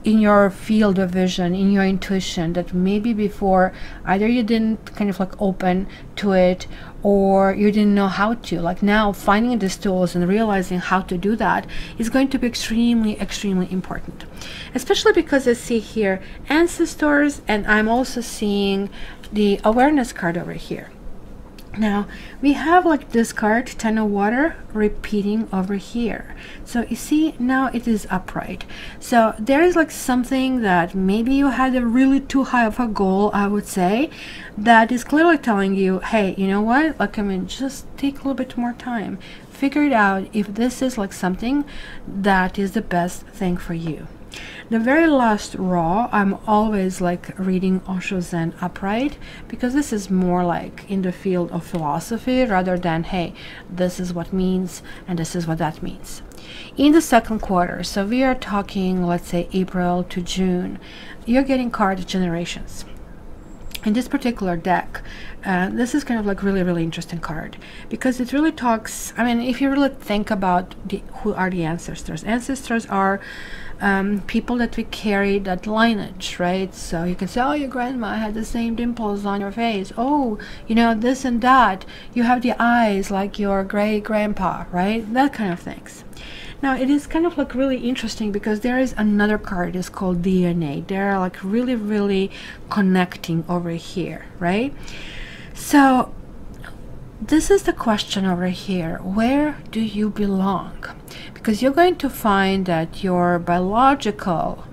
A: in your field of vision, in your intuition, that maybe before either you didn't kind of like open to it, or you didn't know how to. Like now, finding these tools and realizing how to do that is going to be extremely, extremely important. Especially because I see here ancestors, and I'm also seeing the awareness card over here. Now we have like this card, 10 of water, repeating over here. So you see, now it is upright. So there is like something that maybe you had a really too high of a goal, I would say, that is clearly telling you, hey, you know what, like, I mean, just take a little bit more time, figure it out if this is like something that is the best thing for you. The very last row, I'm always like reading Osho Zen upright, because this is more like in the field of philosophy rather than, hey, this is what means and this is what that means. In the second quarter, so we are talking, let's say, April to June, you're getting card generations. In this particular deck, this is kind of like really, really interesting card, because it really talks, I mean, if you really think about who are the ancestors. Ancestors are people that we carry that lineage, right? So you can say, oh, your grandma had the same dimples on your face. Oh, you know, this and that. You have the eyes like your great grandpa, right? That kind of things. Now it is kind of like really interesting, because there is another card, it's called DNA. They're like really, really connecting over here, right? So this is the question over here. Where do you belong? Because you're going to find that your biological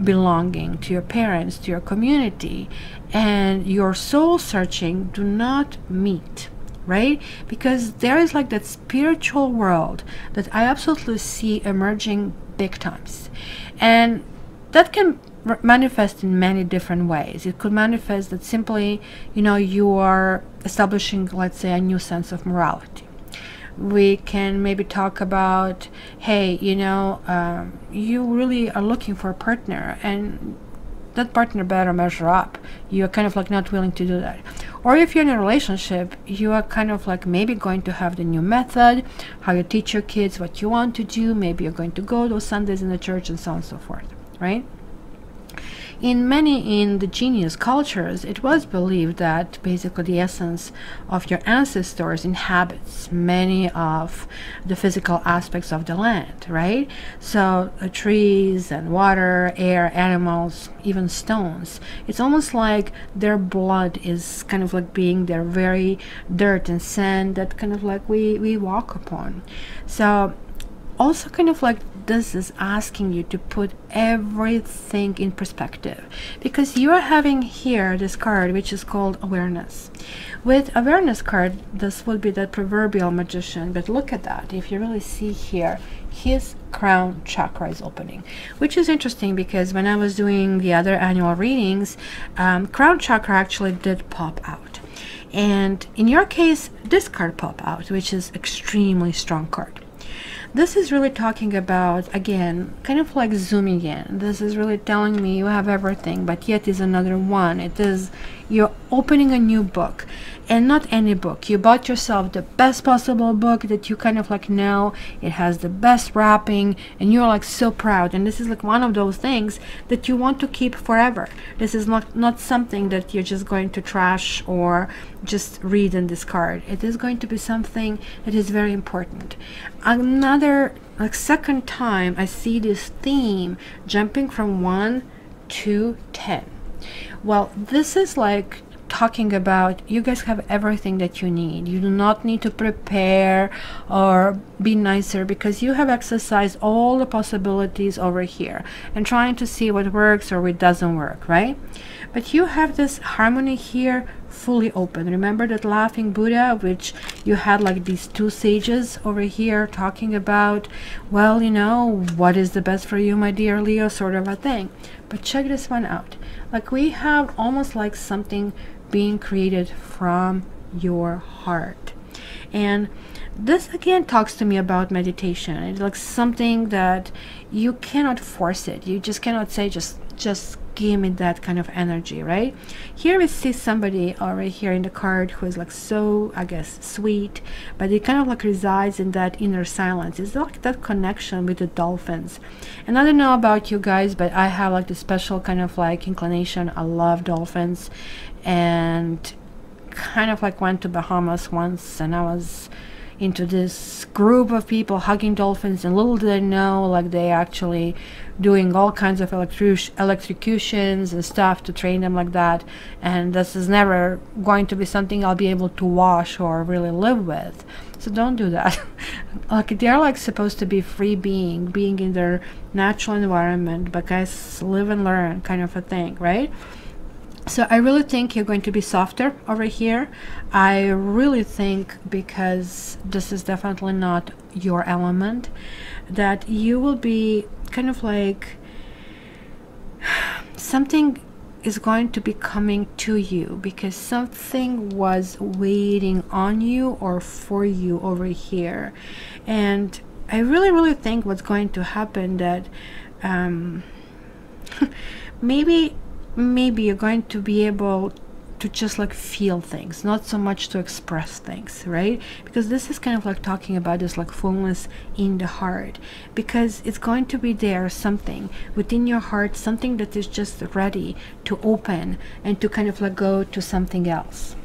A: belonging to your parents, to your community, and your soul searching do not meet, right? Because there is like that spiritual world that I absolutely see emerging big times, and that can manifest in many different ways. It could manifest that simply, you know, you are establishing, let's say, a new sense of morality. We can maybe talk about, hey, you know, you really are looking for a partner, and that partner better measure up. You're kind of like not willing to do that. Or if you're in a relationship, you are kind of like maybe going to have the new method, how you teach your kids what you want to do. Maybe you're going to go those Sundays in the church and so on and so forth, right? In many indigenous cultures, it was believed that basically the essence of your ancestors inhabits many of the physical aspects of the land, right? So trees and water, air, animals, even stones. It's almost like their blood is kind of like being their very dirt and sand that kind of like we walk upon. So also kind of like this is asking you to put everything in perspective, because you are having here this card which is called awareness. With awareness card, this would be the proverbial magician, but look at that. If you really see here, his crown chakra is opening, which is interesting, because when I was doing the other annual readings, crown chakra actually did pop out, and in your case this card pop out, which is extremely strong card. This is really talking about, again, kind of like zooming in. This is really telling me you have everything, but yet is another one. It is, you're opening a new book, and not any book. You bought yourself the best possible book that you kind of like know. It has the best wrapping, and you're like so proud. And this is like one of those things that you want to keep forever. This is not something that you're just going to trash or just read and discard. It is going to be something that is very important. Another another, like, second time I see this theme jumping from 1 to 10. Well, this is like talking about you guys have everything that you need. You do not need to prepare or be nicer, because you have exercised all the possibilities over here and trying to see what works or what doesn't work, right? But you have this harmony here fully open. Remember that laughing Buddha, which you had like these two sages over here talking about, well, you know, what is the best for you, my dear Leo, sort of a thing. But check this one out. Like, we have almost like something being created from your heart. And this again talks to me about meditation. It's like something that you cannot force it. You just cannot say just give me that kind of energy, right? Here we see somebody over here in the card who is like so, I guess, sweet, but it kind of like resides in that inner silence. It's like that connection with the dolphins. And I don't know about you guys, but I have like this special kind of like inclination. I love dolphins, and kind of like went to Bahamas once, and I was into this group of people hugging dolphins, and little did I know, like, they actually doing all kinds of electrocutions and stuff to train them like that. And this is never going to be something I'll be able to wash or really live with, so don't do that. Like, they're like supposed to be free being in their natural environment, but guys, live and learn kind of a thing, right? So I really think you're going to be softer over here. I really think, because this is definitely not your element, that you will be kind of like something is going to be coming to you, because something was waiting on you or for you over here. And I really think what's going to happen, that maybe you're going to be able to just like feel things, not so much to express things, right? Because this is kind of like talking about this like fullness in the heart, because it's going to be there, something within your heart, something that is just ready to open and to kind of like go to something else.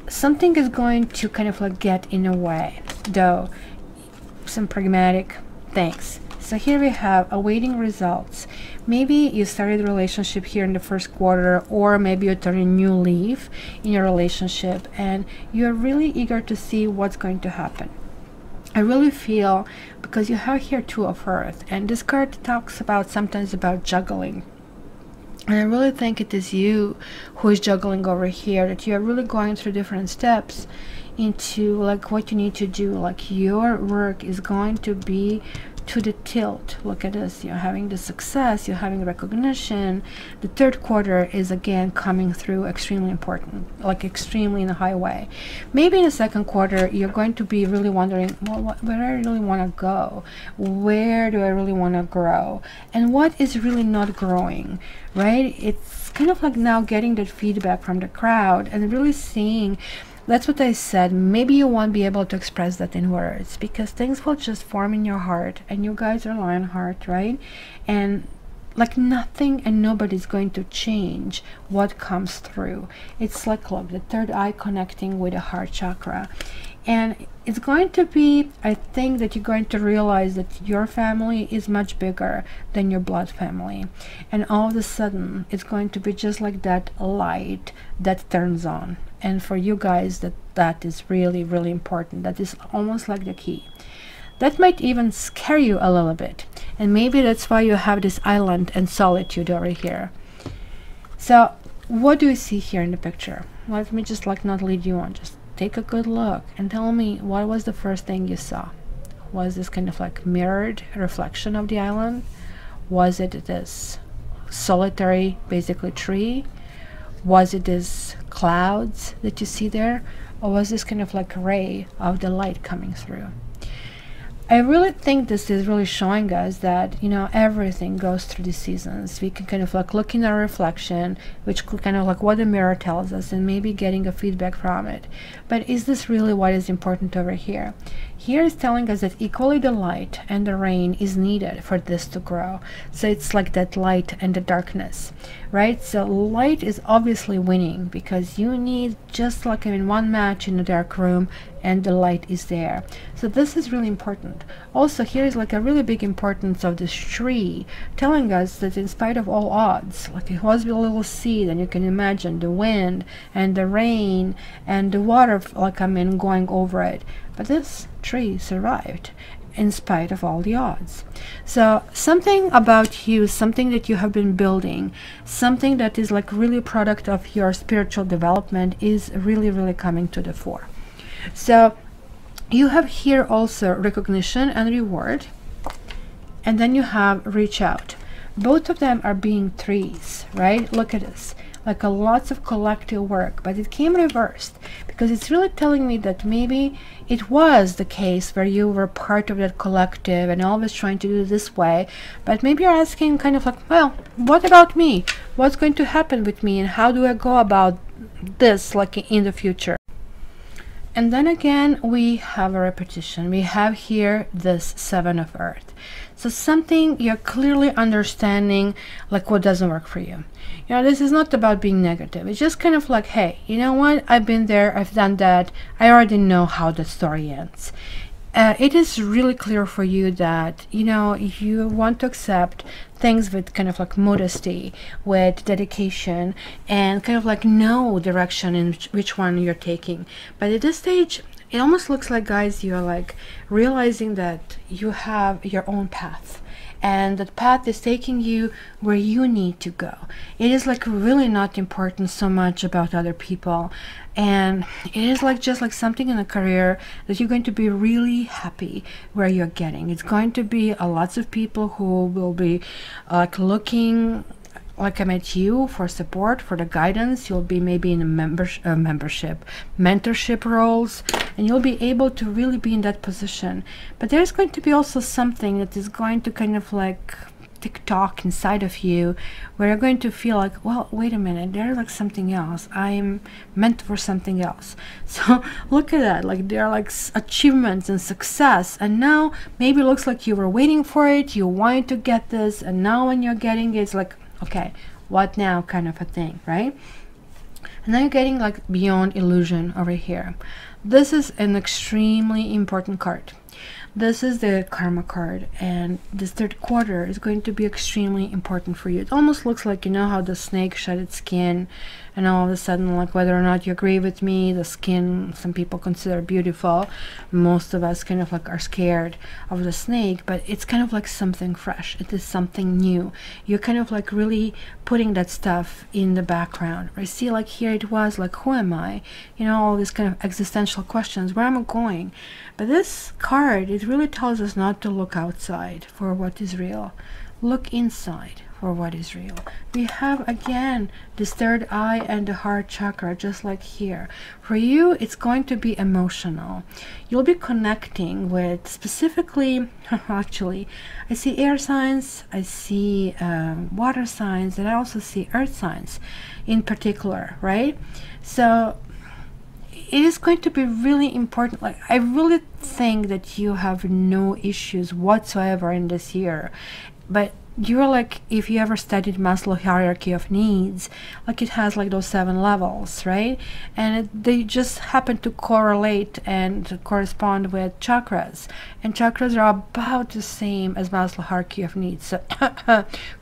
A: Something is going to kind of like get in a way, though, some pragmatic things. So here we have awaiting results. Maybe you started a relationship here in the first quarter, or maybe you're turning a new leaf in your relationship and you're really eager to see what's going to happen. I really feel, because you have here Two of Earth, and this card talks about sometimes about juggling. And I really think it is you who is juggling over here, that you are really going through different steps into like what you need to do. Like, your work is going to be to the tilt. Look at this, you're having the success, you're having recognition. The third quarter is again coming through extremely important, like extremely in a high way. Maybe in the second quarter you're going to be really wondering, well, where do I really want to go? Where do I really want to grow? And what is really not growing, right? It's kind of like now getting that feedback from the crowd and really seeing. That's what I said. Maybe you won't be able to express that in words, because things will just form in your heart, and you guys are lion heart, right? And like nothing and nobody's going to change what comes through. It's like, look, the third eye connecting with the heart chakra. And it's going to be, I think that you're going to realize that your family is much bigger than your blood family. And all of a sudden, it's going to be just like that light that turns on. And for you guys, that is really important. That is almost like the key. That might even scare you a little bit, and maybe that's why you have this island and solitude over here. So what do you see here in the picture? Let me just like not lead you on, just take a good look and tell me, what was the first thing you saw? Was this kind of like mirrored reflection of the island? Was it this solitary basically tree? Was it this clouds that you see there? Or was this kind of like a ray of the light coming through? I really think this is really showing us that, you know, everything goes through the seasons. We can kind of like look in our reflection, which kind of like what the mirror tells us, and maybe getting a feedback from it. But is this really what is important over here? Here is telling us that equally the light and the rain is needed for this to grow. So it's like that light and the darkness, right? So light is obviously winning, because you need, just like in one match in a dark room, and the light is there. So this is really important. Also, here is like a really big importance of this tree, telling us that in spite of all odds, like it was a little seed, and you can imagine the wind and the rain and the water, like I mean, going over it, but this tree survived in spite of all the odds. So something about you, something that you have been building, something that is like really a product of your spiritual development, is really coming to the fore. So you have here also recognition and reward, and then you have reach out. Both of them are being threes, right? Look at this, like a lots of collective work, but it came reversed, because it's really telling me that maybe it was the case where you were part of that collective and always trying to do it this way, but maybe you're asking kind of like, well, what about me? What's going to happen with me, and how do I go about this like in the future? And then again, we have a repetition. We have here this Seven of Earth. So something you're clearly understanding, like what doesn't work for you. You know, this is not about being negative. It's just kind of like, hey, you know what? I've been there. I've done that. I already know how the story ends. It is really clear for you that, you know, you want to accept things with kind of like modesty, with dedication, and kind of like no direction in which one you're taking. But at this stage, it almost looks like, guys, you're like realizing that you have your own path, and that path is taking you where you need to go. It is like really not important so much about other people, and it is like just like something in a career that you're going to be really happy where you're getting. It's going to be lots of people who will be like looking like I'm at you for support, for the guidance. You'll be maybe in a mentorship roles, and you'll be able to really be in that position. But there's going to be also something that is going to kind of like tick-tock inside of you, where you're going to feel like, well, wait a minute, there's like something else. I'm meant for something else. So look at that, like there are like achievements and success, and now maybe it looks like you were waiting for it, you wanted to get this, and now when you're getting it, it's like, okay, what now, kind of a thing, right? And then you're getting like beyond illusion over here. This is an extremely important card. This is the karma card, and this third quarter is going to be extremely important for you. It almost looks like, you know how the snake shed its skin, and all of a sudden, like, whether or not you agree with me, the skin some people consider beautiful. Most of us kind of like are scared of the snake, but it's kind of like something fresh. It is something new. You're kind of like really putting that stuff in the background. I see, like, here it was like, who am I? You know, all these kind of existential questions. Where am I going? But this card, it really tells us not to look outside for what is real. Look inside for what is real. We have again this third eye and the heart chakra, just like here. For you, it's going to be emotional. You'll be connecting with specifically, actually, I see air signs, I see water signs, and I also see earth signs in particular, right? So it is going to be really important. Like, I really think that you have no issues whatsoever in this year, but you're like, if you ever studied Maslow hierarchy of needs, like it has like those 7 levels, right? And they just happen to correlate and correspond with chakras, and chakras are about the same as Maslow hierarchy of needs. So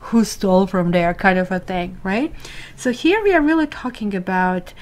A: who stole from there, kind of a thing, right? So here we are really talking about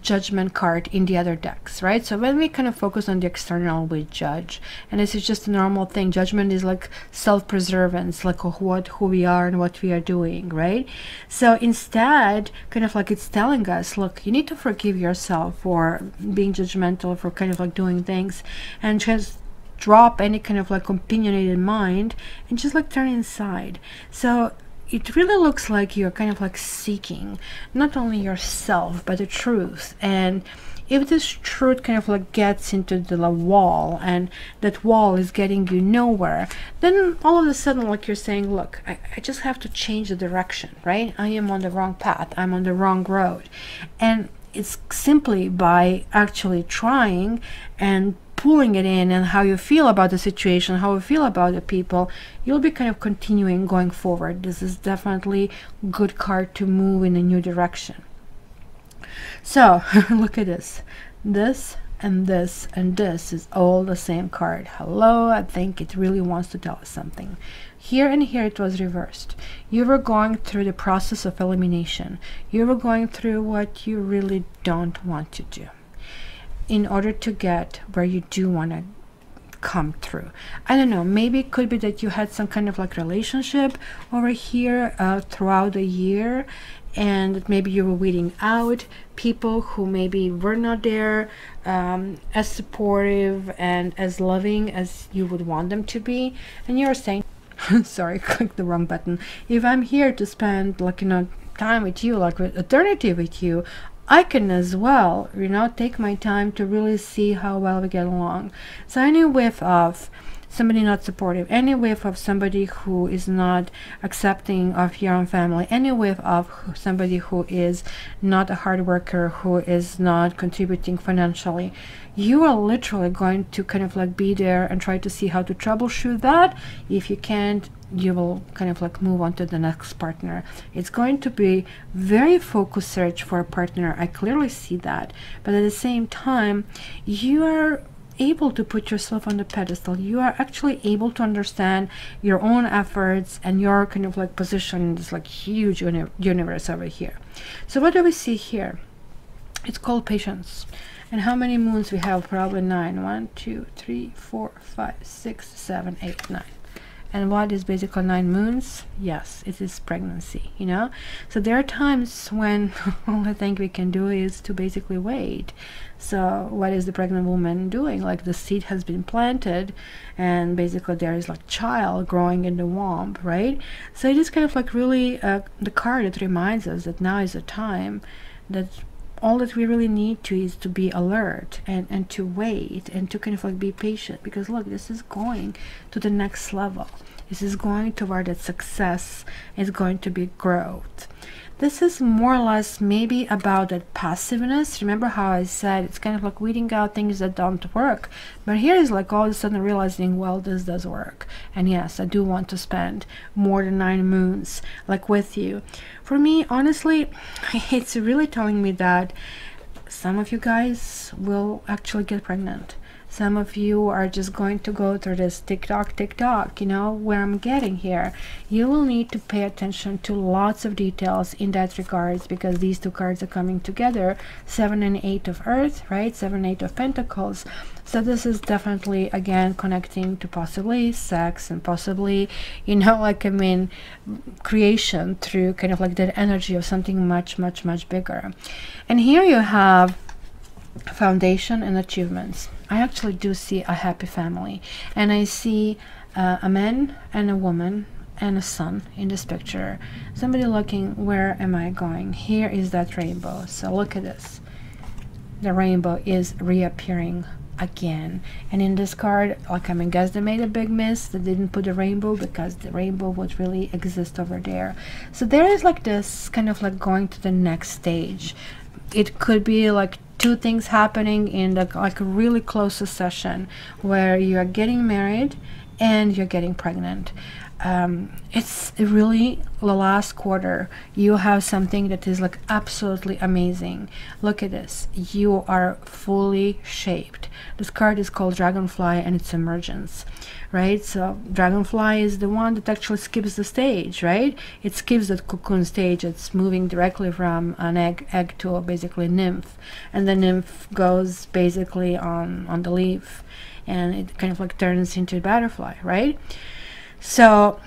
A: judgment card in the other decks, right? So when we kind of focus on the external, we judge, and this is just a normal thing. Judgment is like self-preservance, like who we are and what we are doing, right? So instead, kind of like it's telling us, look, you need to forgive yourself for being judgmental, for kind of like doing things, and just drop any kind of like opinionated mind and just like turn inside. So it really looks like you're kind of like seeking not only yourself but the truth, and if this truth kind of like gets into the wall, and that wall is getting you nowhere, then all of a sudden, like, you're saying, look, I just have to change the direction, right? I am on the wrong path, I'm on the wrong road. And it's simply by actually trying and pulling it in, and how you feel about the situation, how you feel about the people, you'll be kind of continuing going forward. This is definitely a good card to move in a new direction. So look at this. This and this and this is all the same card. Hello, I think it really wants to tell us something. Here and here it was reversed. You were going through the process of elimination. You were going through what you really don't want to do in order to get where you do want to come through. I don't know, maybe it could be that you had some kind of like relationship over here throughout the year, and maybe you were weeding out people who maybe were not there as supportive and as loving as you would want them to be, and you're saying sorry, clicked the wrong button. If I'm here to spend like, you know, time with you, like with eternity with you, I can as well, you know, take my time to really see how well we get along. So any whiff of somebody not supportive, any whiff of somebody who is not accepting of your own family, any whiff of somebody who is not a hard worker, who is not contributing financially, you are literally going to kind of like be there and try to see how to troubleshoot that. If you can't, you will kind of like move on to the next partner. It's going to be very focused search for a partner. I clearly see that, but at the same time, you are able to put yourself on the pedestal. You are actually able to understand your own efforts and your kind of like position in this like huge universe over here. So what do we see here? It's called patience. And how many moons we have? Probably 9. 1, 2, 3, 4, 5, 6, 7, 8, 9. And what is basically 9 moons? Yes, it is pregnancy, you know. So there are times when all I think we can do is to basically wait. So what is the pregnant woman doing? Like the seed has been planted and basically there is like child growing in the womb, right? So it is kind of like really the card that reminds us that now is a time that all that we really need to is to be alert and to wait and to kind of like be patient, because look, this is going to the next level. This is going toward that success. It's going to be growth. This is more or less maybe about that passiveness. Remember how I said it's kind of like weeding out things that don't work, but here is like all of a sudden realizing, well, this does work, and yes, I do want to spend more than 9 moons like with you. For me, honestly, it's really telling me that some of you guys will actually get pregnant. Some of you are just going to go through this tick-tock, you know, where I'm getting here. You will need to pay attention to lots of details in that regards, because these two cards are coming together, 7 and 8 of Earth, right? 7 8 of Pentacles. So this is definitely, again, connecting to possibly sex and possibly, you know, like, I mean, creation through kind of like that energy of something much, much, much bigger. And here you have foundation and achievements. I actually do see a happy family, and I see a man and a woman and a son in this picture. Somebody looking, where am I going? Here is that rainbow. So look at this. The rainbow is reappearing again, and in this card, like, I mean, guess they made a big miss. They didn't put the rainbow because the rainbow would really exist over there. So there is like this kind of like going to the next stage. It could be like 2 things happening in the, like, a really close succession, where you are getting married and you're getting pregnant. It's really the last quarter. You have something that is like absolutely amazing. Look at this. You are fully shaped. This card is called Dragonfly, and it's emergence, right? So Dragonfly is the one that actually skips the stage, right? It skips that cocoon stage. It's moving directly from an egg to basically nymph, and the nymph goes basically on the leaf, and it kind of like turns into a butterfly, right? So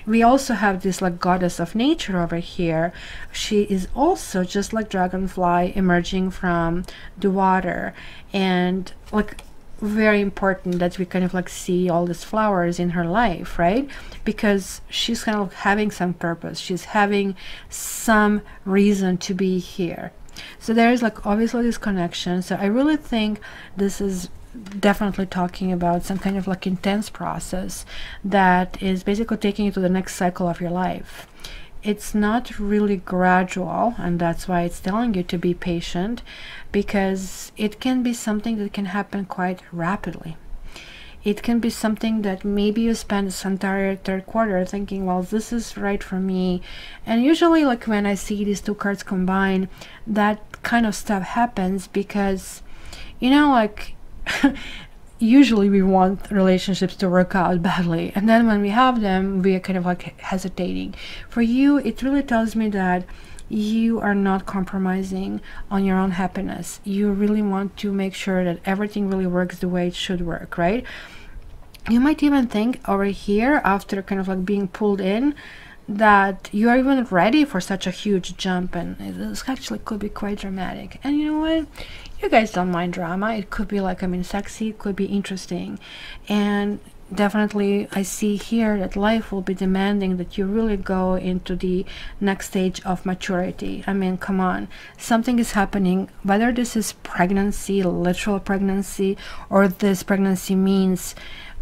A: we also have this like goddess of nature over here. She is also just like dragonfly, emerging from the water, and like very important that we kind of like see all these flowers in her life, right? Because she's kind of having some purpose. She's having some reason to be here. So there is like obviously this connection. So I really think this is definitely talking about some kind of like intense process that is basically taking you to the next cycle of your life. It's not really gradual, and that's why it's telling you to be patient, because it can be something that can happen quite rapidly. It can be something that maybe you spend this entire 3rd quarter thinking, well, this is right for me. And usually, like, when I see these 2 cards combined, that kind of stuff happens because, you know, like usually we want relationships to work out badly, and then when we have them, we are kind of like hesitating. For you, it really tells me that you are not compromising on your own happiness. You really want to make sure that everything really works the way it should work, right? You might even think over here, after kind of like being pulled in, that you are even ready for such a huge jump, and this actually could be quite dramatic. And you know what? You guys don't mind drama. It could be like, I mean, sexy, it could be interesting. And definitely I see here that life will be demanding that you really go into the next stage of maturity. I mean, come on, something is happening, whether this is pregnancy, literal pregnancy, or this pregnancy means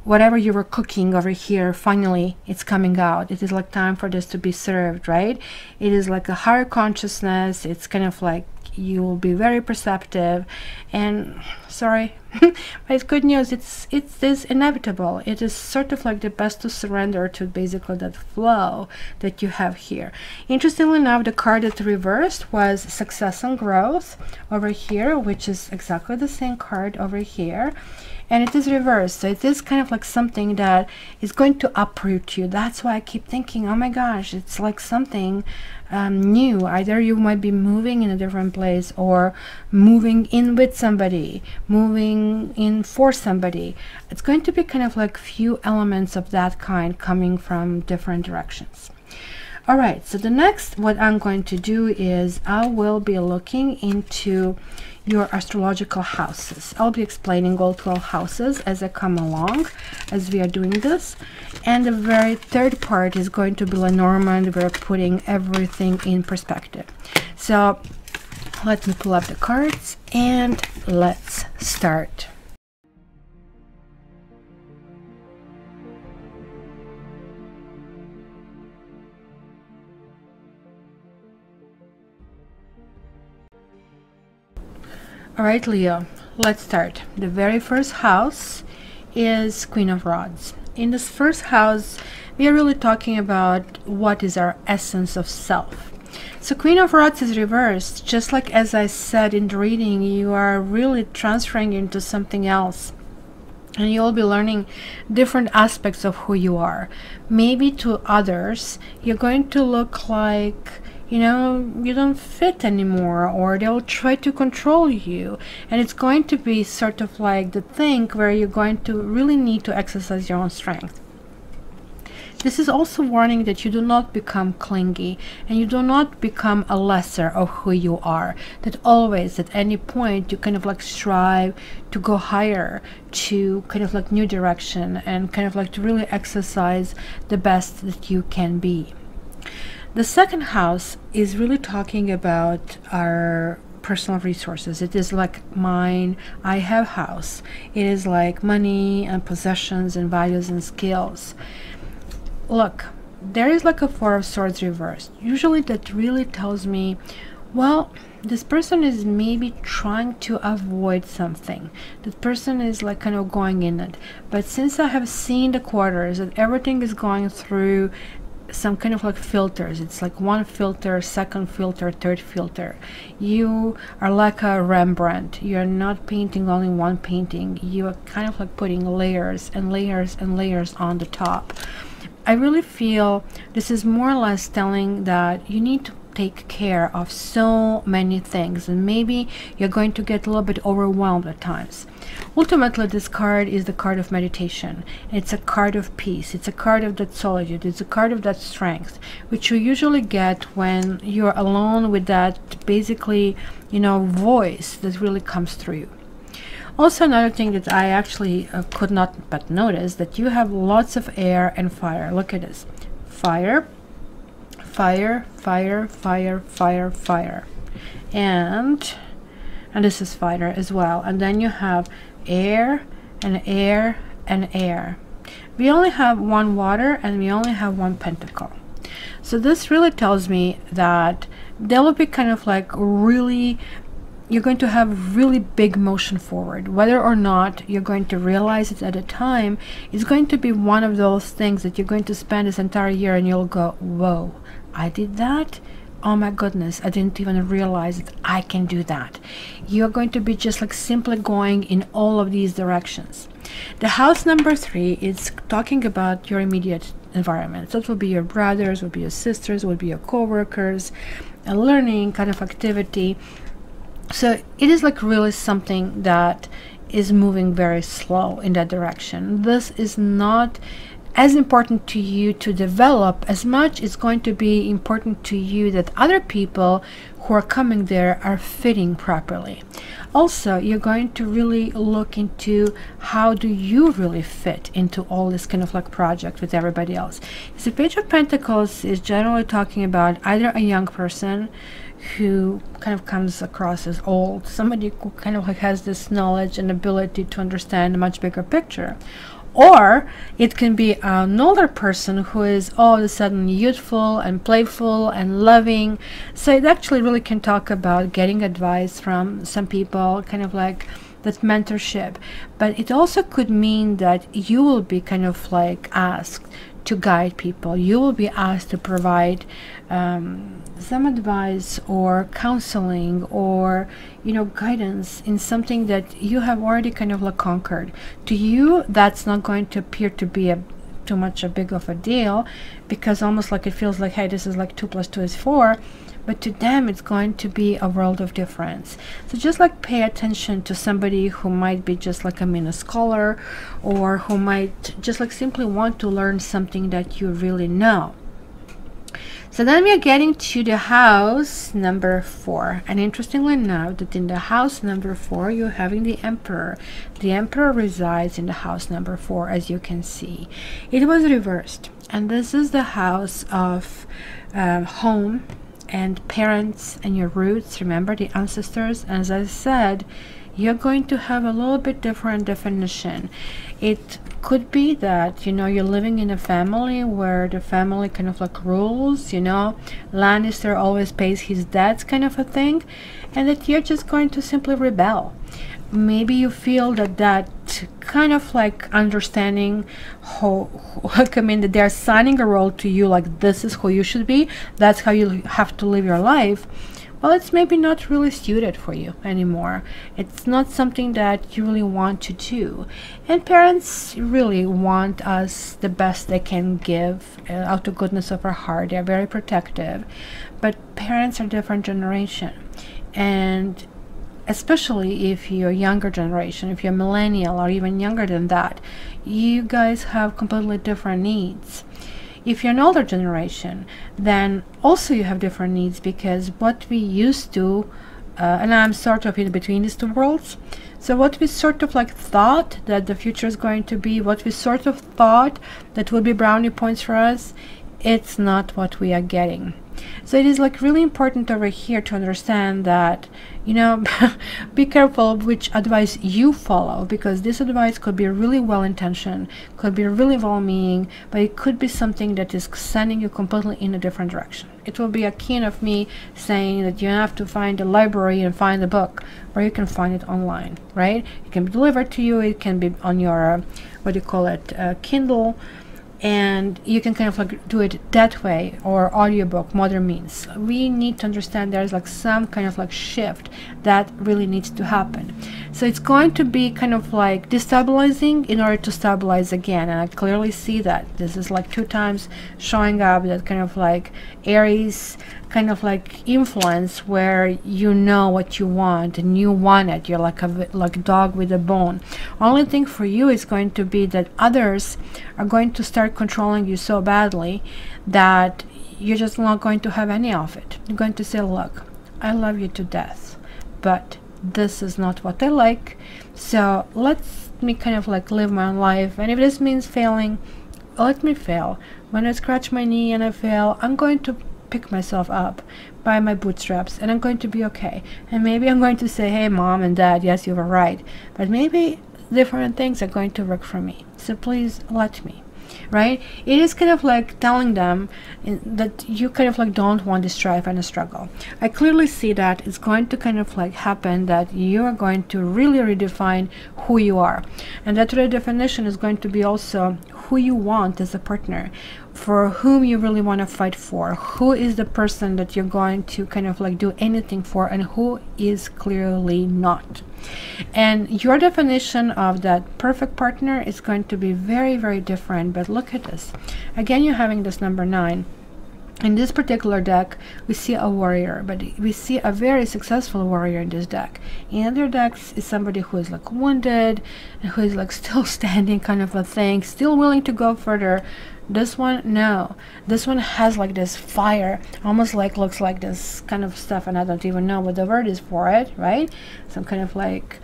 A: whatever you were cooking over here, finally it's coming out. It is like time for this to be served, right? It is like a higher consciousness. It's kind of like you will be very perceptive, and sorry but it's good news. It's inevitable. It is sort of like the best to surrender to basically that flow that you have here. Interestingly enough, the card that reversed was success and growth over here, which is exactly the same card over here, and it is reversed. So it is kind of like something that is going to uproot you. That's why I keep thinking, oh my gosh, it's like something new. Either you might be moving in a different place, or moving in with somebody, moving in for somebody. It's going to be kind of like few elements of that kind coming from different directions. All right, so the next, what I'm going to do is I will be looking into your astrological houses. I'll be explaining all 12 houses as I come along, as we are doing this. And the very third part is going to be Lenormand. We're putting everything in perspective. So let me pull up the cards and let's start. All right, Leo, let's start. The very first house is Queen of Rods. In this first house, we are really talking about what is our essence of self. So Queen of Rods is reversed. Just like as I said in the reading, you are really transferring into something else. And you'll be learning different aspects of who you are. Maybe to others, you're going to look like, you know, you don't fit anymore, or they'll try to control you. And it's going to be sort of like the thing where you're going to really need to exercise your own strength. This is also warning that you do not become clingy, and you do not become a lesser of who you are. That always, at any point, you kind of like strive to go higher, to kind of like new direction, and kind of like to really exercise the best that you can be. The second house is really talking about our personal resources. It is like mine, I have house. It is like money and possessions and values and skills. Look, there is like a Four of Swords reversed. Usually that really tells me, well, this person is maybe trying to avoid something. That person is like kind of going in it. But since I have seen the quarters, that everything is going through some kind of like filters. It's like one filter, second filter, third filter. You are like a Rembrandt. You're not painting only one painting. You are kind of like putting layers and layers and layers on the top. I really feel this is more or less telling that you need to take care of so many things, and maybe you're going to get a little bit overwhelmed at times. Ultimately, this card is the card of meditation. It's a card of peace. It's a card of that solitude. It's a card of that strength, which you usually get when you're alone with that basically, you know, voice that really comes through you. Also, another thing that I actually could not but notice, that you have lots of air and fire. Look at this. Fire, fire, fire, fire, fire, fire. And this is fire as well. And then you have air and air and air. We only have one water, and we only have one pentacle. So this really tells me that there will be kind of like really, you're going to have really big motion forward. Whether or not you're going to realize it at a time, it's going to be one of those things that you're going to spend this entire year and you'll go, whoa, I did that? oh my goodness, I didn't even realize that I can do that. You're going to be just like simply going in all of these directions. The house number 3 is talking about your immediate environment. So it will be your brothers, will be your sisters, will be your co-workers, a learning kind of activity. So it is like really something that is moving very slow in that direction. This is not as important to you to develop as much it's going to be important to you that other people who are coming there are fitting properly. Also, you're going to really look into how do you really fit into all this kind of like project with everybody else. The Page of Pentacles is generally talking about either a young person who kind of comes across as old, somebody who kind of like has this knowledge and ability to understand a much bigger picture, or it can be an older person who is all of a sudden youthful and playful and loving. So it actually really can talk about getting advice from some people, kind of like that mentorship. But it also could mean that you will be kind of like asked to guide people. You will be asked to provide some advice or counseling or, you know, guidance in something that you have already kind of like conquered. To you, that's not going to appear to be too much a big of a deal, because almost like it feels like, hey, this is like 2 + 2 is 4. But to them, it's going to be a world of difference. So just like pay attention to somebody who might be just like a scholar, or who might just like simply want to learn something that you really know. So then we are getting to the house number 4. And interestingly enough, that in the house number 4, you're having the Emperor. The Emperor resides in the house number 4, as you can see. It was reversed. And this is the house of home and parents and your roots. Remember the ancestors. And as I said, you're going to have a little bit different definition. It could be that, you know, you're living in a family where the family kind of like rules, you know, Lannister always pays his debts kind of a thing, and that you're just going to simply rebel. Maybe you feel that kind of like understanding how I mean, that they're assigning a role to you, like this is who you should be, that's how you have to live your life. Well, it's maybe not really suited for you anymore. It's not something that you really want to do. And parents really want us the best they can give out of goodness of our heart. They're very protective. But parents are different generation. And especially if you're younger generation, if you're millennial or even younger than that, you guys have completely different needs. If you're an older generation, then also you have different needs, because what we used to, and I'm sort of in between these 2 worlds, so what we sort of like thought that the future is going to be, what we sort of thought that would be brownie points for us, it's not what we are getting. So it is like really important over here to understand that, you know, be careful which advice you follow, because this advice could be really well intentioned, could be really well meaning, but it could be something that is sending you completely in a different direction. It will be akin of me saying that you have to find a library and find a book, or you can find it online, right? It can be delivered to you, it can be on your what do you call it, Kindle, and you can kind of like do it that way, or audiobook, modern means. We need to understand there's like some kind of like shift that really needs to happen. So it's going to be kind of like destabilizing in order to stabilize again, and I clearly see that this is like 2 times showing up, that kind of like Aries kind of like influence where you know what you want and you want it. You're like a dog with a bone. Only thing for you is going to be that others are going to start controlling you so badly that you're just not going to have any of it. You're going to say, look, I love you to death, but this is not what I like, so let me kind of like live my own life, and if this means failing, let me fail. When I scratch my knee and I fail, I'm going to pick myself up by my bootstraps, and I'm going to be okay. And maybe I'm going to say, hey mom and dad, yes, you were right, but maybe different things are going to work for me, so please let me. right? It is kind of like telling them that you kind of like don't want to strive and a struggle. I clearly see that it's going to kind of like happen, that you are going to really redefine who you are, and that redefinition is going to be also who you want as a partner, for whom you really want to fight for, who is the person that you're going to kind of like do anything for, and who is clearly not. And your definition of that perfect partner is going to be very, very different. But look at this again, you're having this number 9. In this particular deck, we see a warrior, but we see a very successful warrior in this deck. In other decks is somebody who is like wounded and who is like still standing, kind of a thing, still willing to go further. This one, no. This one has like this fire, almost like looks like this kind of stuff, and I don't even know what the word is for it, right? Some kind of like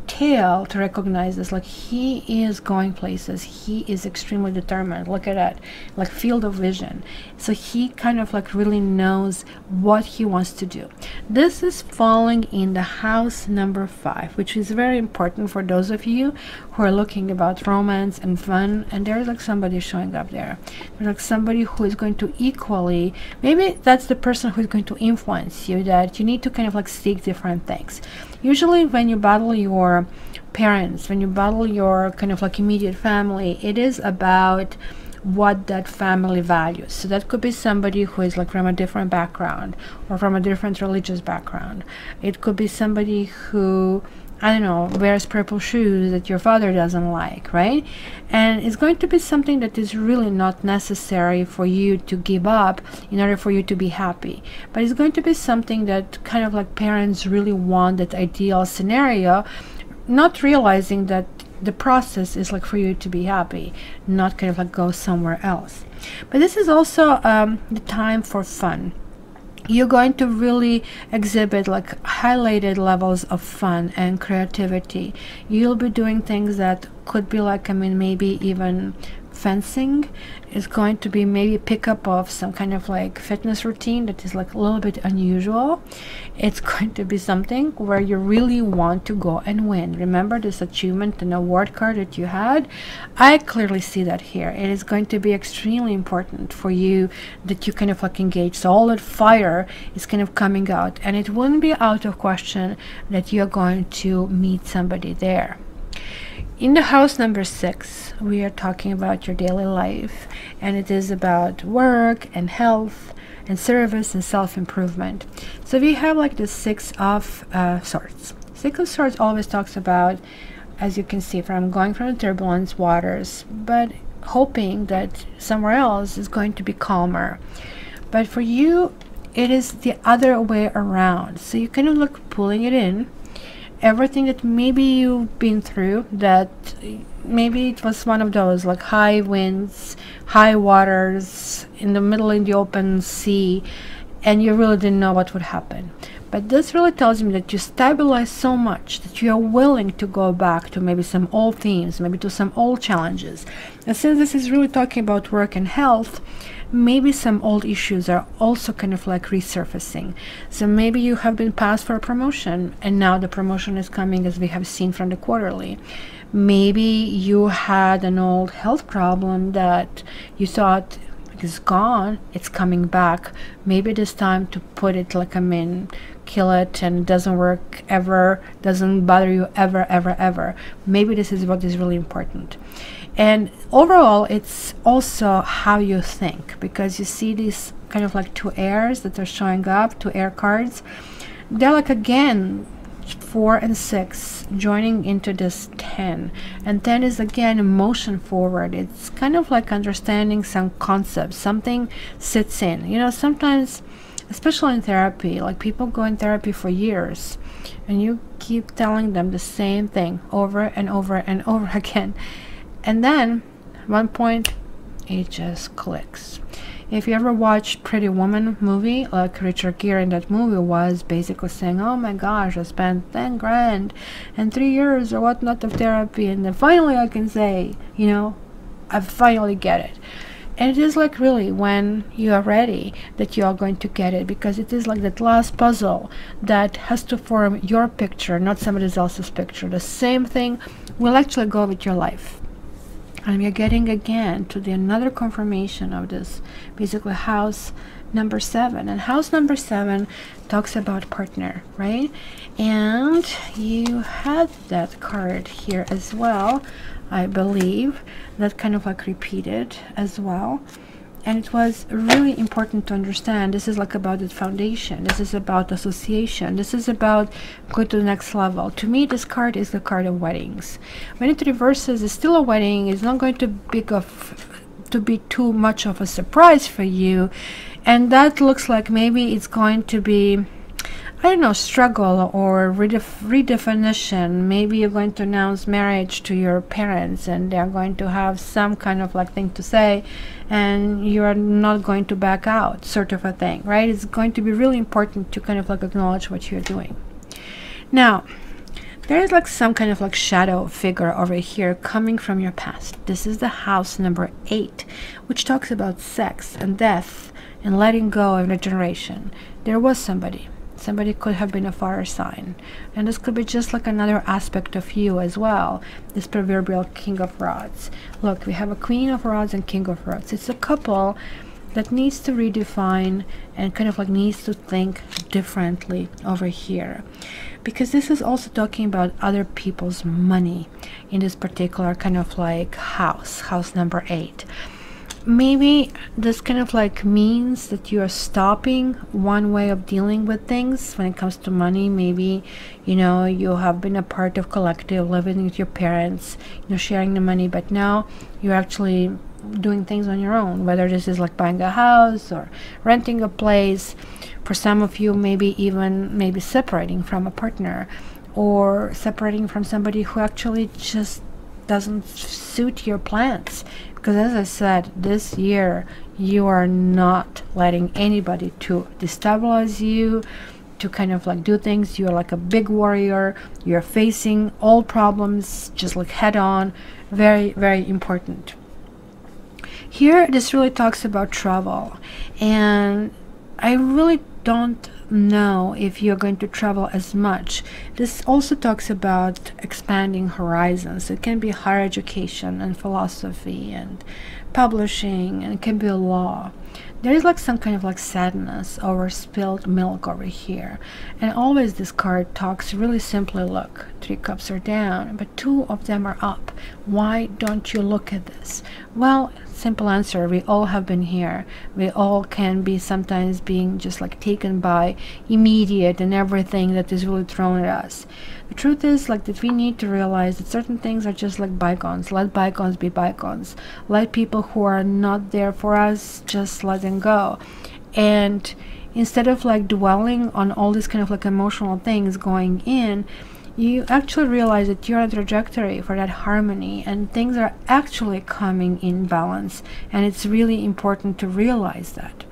A: tail to recognize this. Like, he is going places, he is extremely determined. Look at that, like field of vision. So he kind of like really knows what he wants to do. This is falling in the house number 5, which is very important for those of you who are looking about romance and fun. And there's like somebody showing up there. There's like somebody who is going to equally, maybe that's the person who is going to influence you, that you need to kind of like seek different things. Usually when you battle your parents, when you battle your kind of like immediate family, it is about what that family values. So that could be somebody who is like from a different background or from a different religious background. It could be somebody who, I don't know, wears purple shoes that your father doesn't like, right? And it's going to be something that is really not necessary for you to give up in order for you to be happy. But it's going to be something that kind of like parents really want, that ideal scenario, not realizing that the process is like for you to be happy, not kind of like go somewhere else. But this is also the time for fun. You're going to really exhibit like highlighted levels of fun and creativity. You'll be doing things that could be like, I mean, maybe even fencing is going to be maybe pick up of some kind of like fitness routine that is like a little bit unusual. It's going to be something where you really want to go and win. Remember this achievement and award card that you had? I clearly see that here. It is going to be extremely important for you that you kind of like engage. So all that fire is kind of coming out, and it wouldn't be out of question that you're going to meet somebody there. In the house number 6, we are talking about your daily life, and it is about work and health and service and self-improvement. So we have like the 6 of Swords. 6 of Swords always talks about, as you can see, from going from the turbulence waters, but hoping that somewhere else is going to be calmer. But for you, it is the other way around. So you kind of look pulling it in. Everything that maybe you've been through, that maybe it was one of those like high winds, high waters in the middle in the open sea, and you really didn't know what would happen. But this really tells me that you stabilize so much that you are willing to go back to maybe some old themes, maybe to some old challenges. And since this is really talking about work and health, maybe some old issues are also kind of like resurfacing. So maybe you have been passed for a promotion, and now the promotion is coming, as we have seen from the quarterly. Maybe you had an old health problem that you thought is gone, it's coming back. Maybe it is time to put it like, I mean, kill it, and it doesn't work ever, doesn't bother you ever, ever, ever. Maybe this is what is really important. And overall, it's also how you think, because you see these kind of like 2 airs that are showing up, 2 air cards. They're like, again, 4 and 6 joining into this 10, and 10 is again motion forward. It's kind of like understanding some concepts, something sits in. You know, sometimes, especially in therapy, like people go in therapy for years, and you keep telling them the same thing over and over and over again. And then, at one point, it just clicks. If you ever watched Pretty Woman movie, like Richard Gere in that movie was basically saying, oh my gosh, I spent 10 grand and 3 years or whatnot of therapy, and then finally I can say, you know, I finally get it. And it is like really when you are ready that you are going to get it, because it is like that last puzzle that has to form your picture, not somebody else's picture. The same thing will actually go with your life. And we are getting again to the another confirmation of this, basically house number 7. And house number 7 talks about partner, right? And you had that card here as well, I believe, that kind of like repeated as well. And it was really important to understand this is like about the foundation, this is about association, this is about going to the next level. To me, this card is the card of weddings. When it reverses, it's still a wedding. It's not going to be too much of a surprise for you, and that looks like maybe it's going to be, I don't know, struggle or redefinition. Maybe you're going to announce marriage to your parents and they're going to have some kind of like thing to say, and you are not going to back out, sort of a thing, right? It's going to be really important to kind of like acknowledge what you're doing. Now, there is like some kind of like shadow figure over here coming from your past. This is the house number 8, which talks about sex and death and letting go and regeneration. There was somebody could have been a fire sign, and this could be just like another aspect of you as well, this proverbial King of Rods. Look, we have a Queen of Rods and King of Rods. It's a couple that needs to redefine and kind of like needs to think differently over here, because this is also talking about other people's money in this particular kind of like house number 8. Maybe this kind of like means that you are stopping one way of dealing with things when it comes to money. Maybe, you know, you have been a part of collective, living with your parents, you know, sharing the money, but now you're actually doing things on your own, whether this is like buying a house or renting a place. For some of you, maybe even separating from a partner or separating from somebody who actually just doesn't suit your plans. Because as I said, this year you are not letting anybody to destabilize you, to kind of like do things. You're like a big warrior. You're facing all problems just like head on. Very, very important. Here, this really talks about travel. And I really don't know if you're going to travel as much. This also talks about expanding horizons. It can be higher education and philosophy and publishing, and it can be law. There is like some kind of like sadness over spilled milk over here, and always this card talks really simply. Look, 3 cups are down, but 2 of them are up. Why don't you look at this? Well, simple answer, we all have been here. We all can be sometimes being just like taken by immediate and everything that is really thrown at us. The truth is like that we need to realize that certain things are just like bygones. Let bygones be bygones. Let people who are not there for us, just let them go. And instead of like dwelling on all these kind of like emotional things going in, you actually realize that you're on a trajectory for that harmony, and things are actually coming in balance, and it's really important to realize that.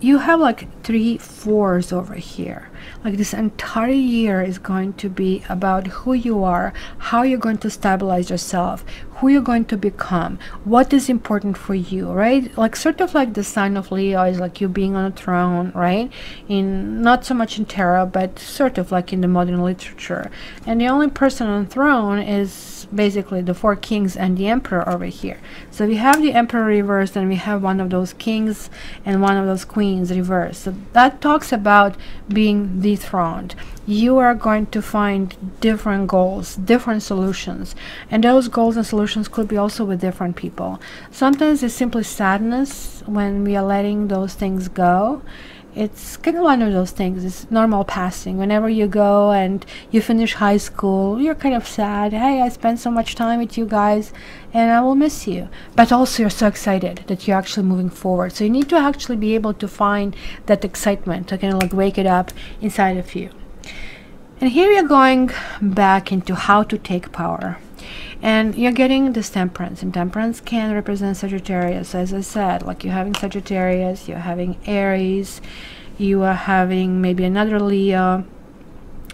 A: You have like 3 4s over here. Like this entire year is going to be about who you are, how you're going to stabilize yourself, who you're going to become, what is important for you, right? Like sort of like the sign of Leo is like you being on a throne, right? In not so much in tarot, but sort of like in the modern literature. And the only person on the throne is basically the 4 kings and the emperor over here. So we have the emperor reversed, and we have one of those kings and one of those queens reversed. So that talks about being dethroned. You are going to find different goals, different solutions, and those goals and solutions could be also with different people. Sometimes it's simply sadness when we are letting those things go. It's kind of one of those things. It's normal passing. Whenever you go and you finish high school, you're kind of sad. Hey, I spent so much time with you guys and I will miss you. But also you're so excited that you're actually moving forward. So you need to actually be able to find that excitement to kind of like wake it up inside of you. And here you're going back into how to take power. And you're getting this temperance, and temperance can represent Sagittarius. As I said, like you're having Sagittarius, you're having Aries, you are having maybe another Leo,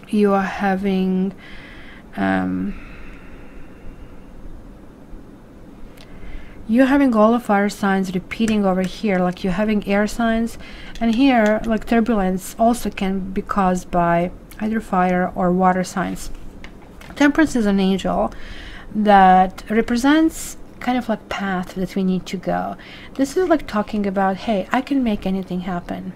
A: you are having you're having all of fire signs repeating over here, like you're having air signs, and here like turbulence also can be caused by either fire or water signs. Temperance is an angel, that represents kind of like path that we need to go. This is like talking about, hey, I can make anything happen.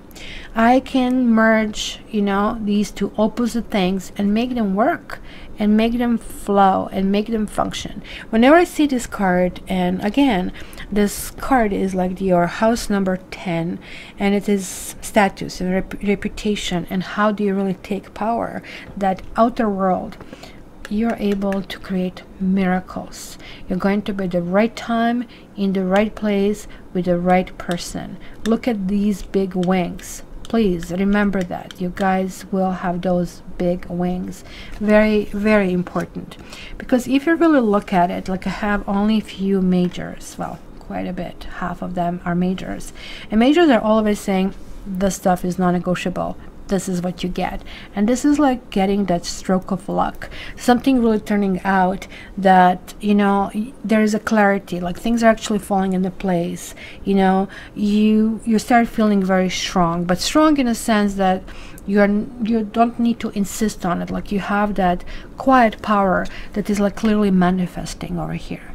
A: I can merge, you know, these two opposite things and make them work and make them flow and make them function. Whenever I see this card, and again, this card is like your house number 10, and it is status and reputation, and how do you really take power, that outer world. You're able to create miracles. You're going to be at the right time, in the right place, with the right person. Look at these big wings. Please remember that. You guys will have those big wings. Very, very important. Because if you really look at it, like I have only a few majors. Well, quite a bit. Half of them are majors. And majors are always saying, this stuff is non-negotiable. This is what you get. And this is like getting that stroke of luck, something really turning out that, you know, there is a clarity, like things are actually falling into place. You know, you start feeling very strong, but strong in a sense that you don't need to insist on it. Like you have that quiet power that is like clearly manifesting over here.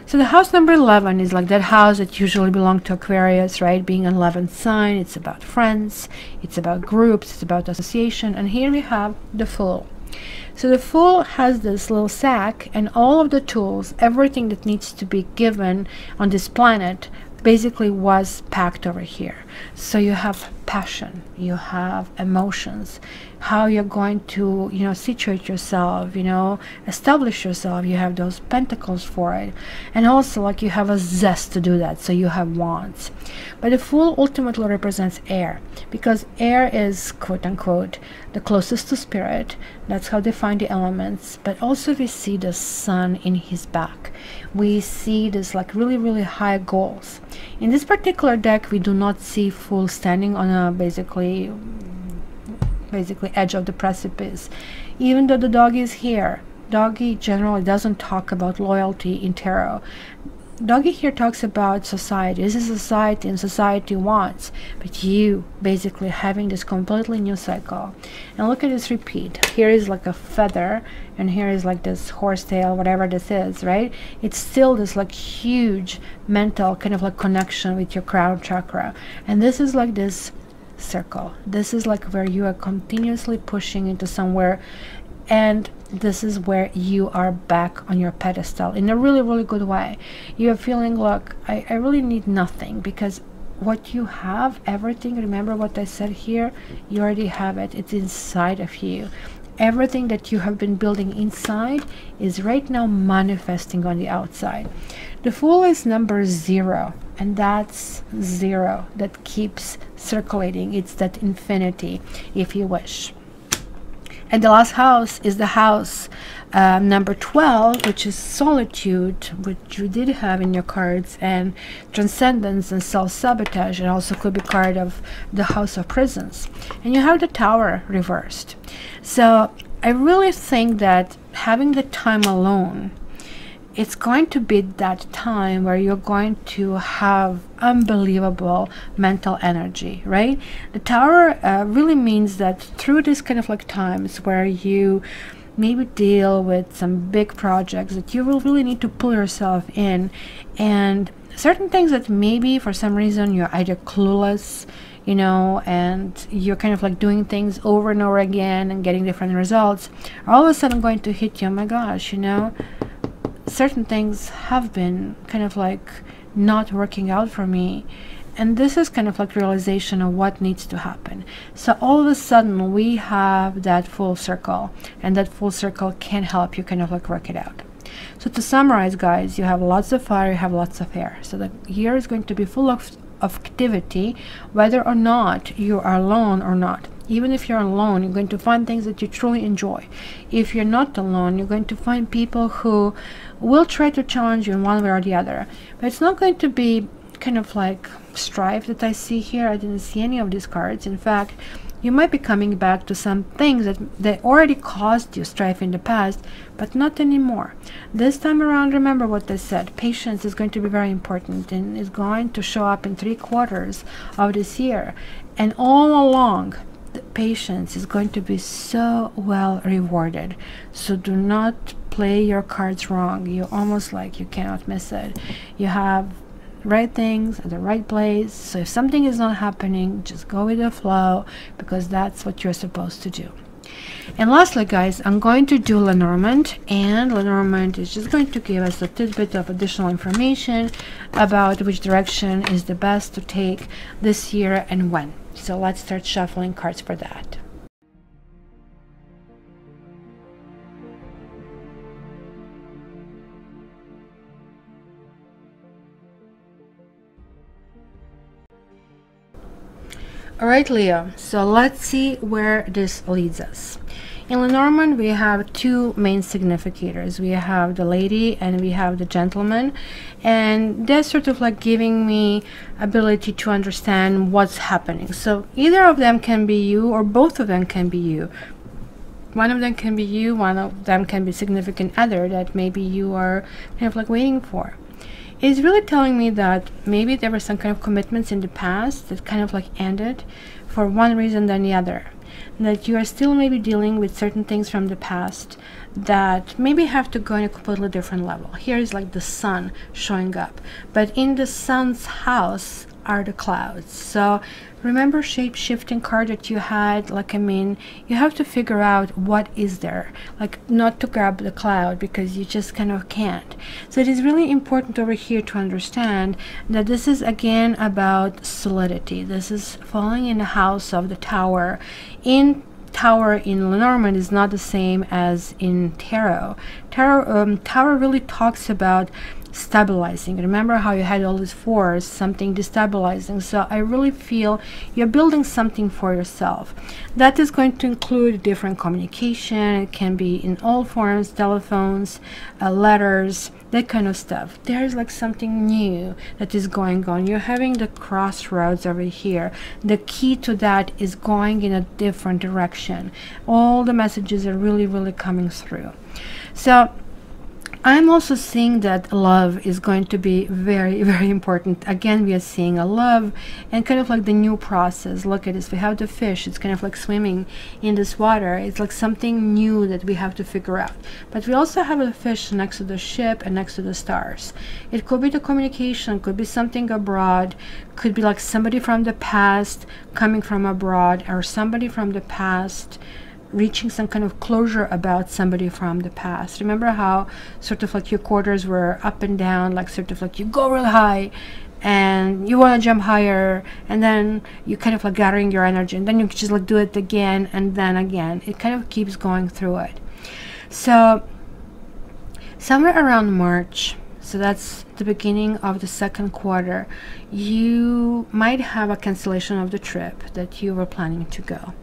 A: So the house number 11 is like that house that usually belongs to Aquarius, right? Being an 11th sign, it's about friends, it's about groups, it's about association. And here we have the Fool. So the Fool has this little sack and all of the tools, everything that needs to be given on this planet basically was packed over here. So you have passion, you have emotions, how you're going to, you know, situate yourself, you know, establish yourself. You have those pentacles for it, and also like you have a zest to do that, so you have wands. But the Fool ultimately represents air, because air is quote unquote the closest to spirit. That's how they find the elements. But also we see the sun in his back. We see this like really, really high goals. In this particular deck, we do not see Fool standing on a basically edge of the precipice. Even though the doggy is here, doggy generally doesn't talk about loyalty in tarot. Doggy here talks about society. This is society, and society wants, but you basically having this completely new cycle. And look at this repeat. Here is like a feather, and here is like this horsetail, whatever this is, right? It's still this like huge mental kind of like connection with your crown chakra. And this is like this circle. This is like where you are continuously pushing into somewhere, and this is where you are back on your pedestal in a really, really good way. You are feeling, look, I really need nothing, because what you have, everything, remember what I said here, you already have it. It's inside of you. Everything that you have been building inside is right now manifesting on the outside. The Fool is number 0, and that's 0 that keeps circulating. It's that infinity, if you wish. And the last house is the house number 12, which is solitude, which you did have in your cards, and transcendence and self-sabotage, and also could be card of the house of prisons. And you have the Tower reversed. So I really think that having the time alone, it's going to be that time where you're going to have unbelievable mental energy, right? The Tower really means that through this kind of like times where you maybe deal with some big projects that you will really need to pull yourself in, and certain things that maybe for some reason you're either clueless, you know, and you're kind of like doing things over and over again and getting different results, are all of a sudden going to hit you. Oh my gosh, you know, certain things have been kind of like not working out for me, and this is kind of like realization of what needs to happen. So all of a sudden we have that full circle, and that full circle can help you kind of like work it out. So to summarize, guys, you have lots of fire, you have lots of air. So the year is going to be full of activity, whether or not you are alone or not. Even if you're alone, you're going to find things that you truly enjoy. If you're not alone, you're going to find people who will try to challenge you in one way or the other. But it's not going to be kind of like strife that I see here. I didn't see any of these cards. In fact, you might be coming back to some things that they already caused you strife in the past, but not anymore. This time around, remember what I said. Patience is going to be very important, and is going to show up in 3/4 of this year. And all along, the patience is going to be so well rewarded. So do not play your cards wrong. You almost like you cannot miss it. You have right things at the right place. So if something is not happening, just go with the flow, because that's what you're supposed to do. And lastly, guys, I'm going to do Lenormand, and Lenormand is just going to give us a tidbit of additional information about which direction is the best to take this year and when. So let's start shuffling cards for that. Alright, Leo, so let's see where this leads us. In Lenormand, we have two main significators. We have the lady and we have the gentleman, and they're sort of like giving me ability to understand what's happening. So either of them can be you, or both of them can be you. One of them can be you, one of them can be significant other that maybe you are kind of like waiting for. It's really telling me that maybe there were some kind of commitments in the past that kind of like ended for one reason than the other. That you are still maybe dealing with certain things from the past that maybe have to go in a completely different level. Here is like the sun showing up, but in the sun's house are the clouds. So remember shape-shifting card that you had, like, I mean, you have to figure out what is there, like not to grab the cloud because you just kind of can't. So it is really important over here to understand that this is again about solidity. This is falling in the house of the tower. Tower in Lenormand is not the same as in tarot. Tower really talks about stabilizing. Remember how you had all these fours, something destabilizing. So I really feel you're building something for yourself. That is going to include different communication. It can be in all forms, telephones, letters, that kind of stuff. There's like something new that is going on. You're having the crossroads over here. The key to that is going in a different direction. All the messages are really coming through. So I'm also seeing that love is going to be very important. Again, we are seeing a love and kind of like the new process. Look at this. We have the fish. It's kind of like swimming in this water. It's like something new that we have to figure out. But we also have a fish next to the ship and next to the stars. It could be the communication, could be something abroad, could be like somebody from the past coming from abroad, or somebody from the past reaching some kind of closure about somebody from the past. Remember how sort of like your quarters were up and down, like sort of like you go real high and you want to jump higher, and then you kind of like gathering your energy, and then you just like do it again and then again. It kind of keeps going through it. So somewhere around March, so that's the beginning of the second quarter, you might have a cancellation of the trip that you were planning to go.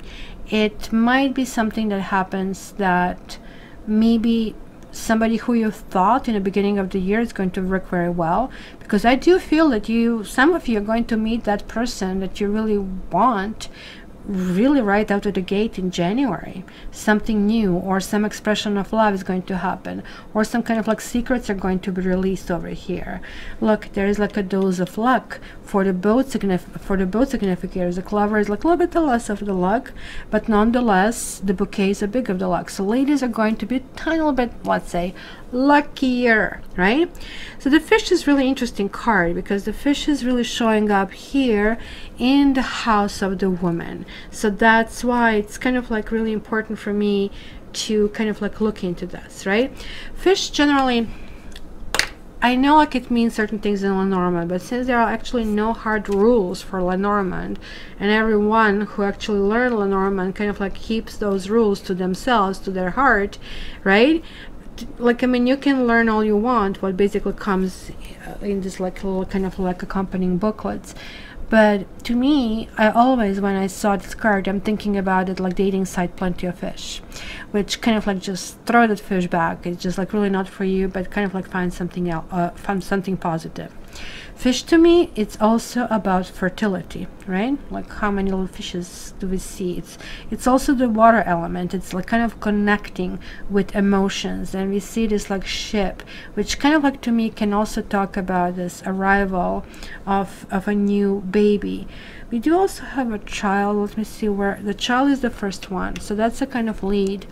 A: It might be something that happens that maybe somebody who you thought in the beginning of the year is going to work very well, because I do feel that some of you are going to meet that person that you really want really right out of the gate in January. Something new or some expression of love is going to happen, or some kind of like secrets are going to be released over here. Look, there is like a dose of luck for the both significators. The clover is like a little bit less of the luck, but nonetheless the bouquet is a big of the luck. So ladies are going to be a tiny little bit, let's say, luckier, right? So the fish is really interesting card, because the fish is really showing up here in the house of the woman. So that's why it's kind of like really important for me to kind of like look into this, right? Fish generally, I know like it means certain things in Lenormand, but since there are actually no hard rules for Lenormand, and everyone who actually learned Lenormand kind of like keeps those rules to themselves, to their heart, right? Like, I mean, you can learn all you want, what basically comes in this like little kind of like accompanying booklets. But to me, I always, when I saw this card, I'm thinking about it like dating site Plenty of Fish, which kind of like just throw that fish back. It's just like really not for you, but kind of like find something else, find something positive. Fish to me, it's also about fertility, right? Like how many little fishes do we see? It's also the water element. It's like kind of connecting with emotions, and we see this like ship, which kind of like to me can also talk about this arrival of a new baby. We do also have a child. Let me see, where the child is the first one, so that's a kind of lead.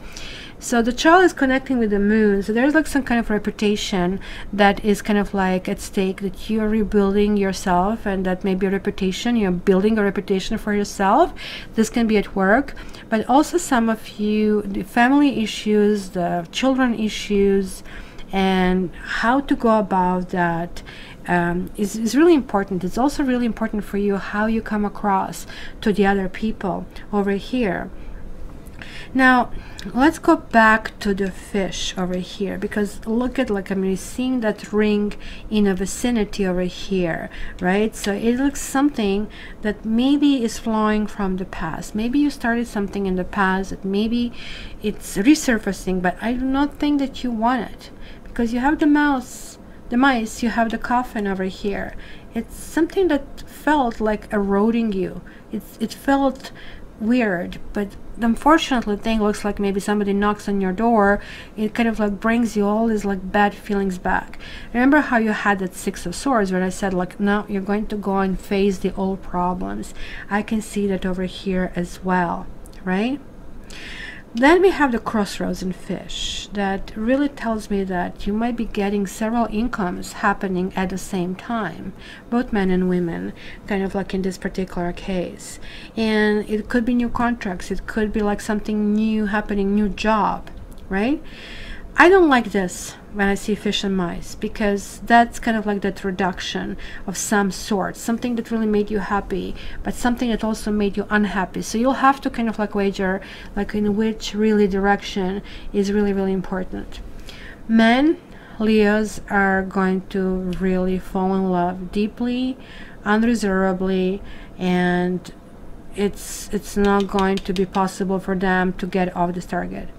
A: So the child is connecting with the moon, so there's like some kind of reputation that is kind of like at stake, that you're rebuilding yourself, and that maybe a reputation, you're building a reputation for yourself. This can be at work, but also some of you, the family issues, the children issues, and how to go about that is really important. It's also really important for you how you come across to the other people over here. Now let's go back to the fish over here, because look at, like, I'm seeing that ring in a vicinity over here, right? So it looks something that maybe is flowing from the past. Maybe you started something in the past that maybe it's resurfacing, but I do not think that you want it, because you have the mouse, the mice, you have the coffin over here. It's something that felt like eroding you. It felt weird, but unfortunately thing looks like maybe somebody knocks on your door. It kind of like brings you all these like bad feelings back. Remember how you had that Six of Swords where I said like, no, you're going to go and face the old problems. I can see that over here as well, right? Then we have the crossroads in fish. That really tells me that you might be getting several incomes happening at the same time, both men and women, kind of like in this particular case. And it could be new contracts, it could be like something new happening, new job, right? I don't like this when I see fish and mice, because that's kind of like that reduction of some sort, something that really made you happy, but something that also made you unhappy. So you'll have to kind of like wager like in which really direction is really, really important. Men, Leos, are going to really fall in love deeply, unreservedly, and it's not going to be possible for them to get off this target.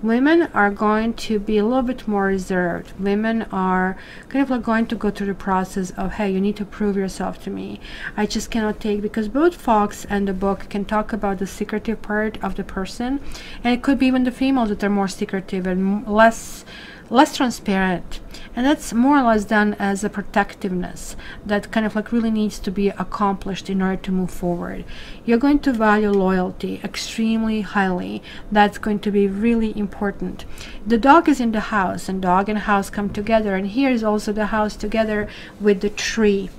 A: Women are going to be a little bit more reserved. Women are kind of like going to go through the process of, hey, you need to prove yourself to me. I just cannot take, because both Fox and the book can talk about the secretive part of the person, and it could be even the females that are more secretive and less transparent, and that's more or less done as a protectiveness that kind of like really needs to be accomplished in order to move forward. You're going to value loyalty extremely highly. That's going to be really important. The dog is in the house, and dog and house come together, and here is also the house together with the tree.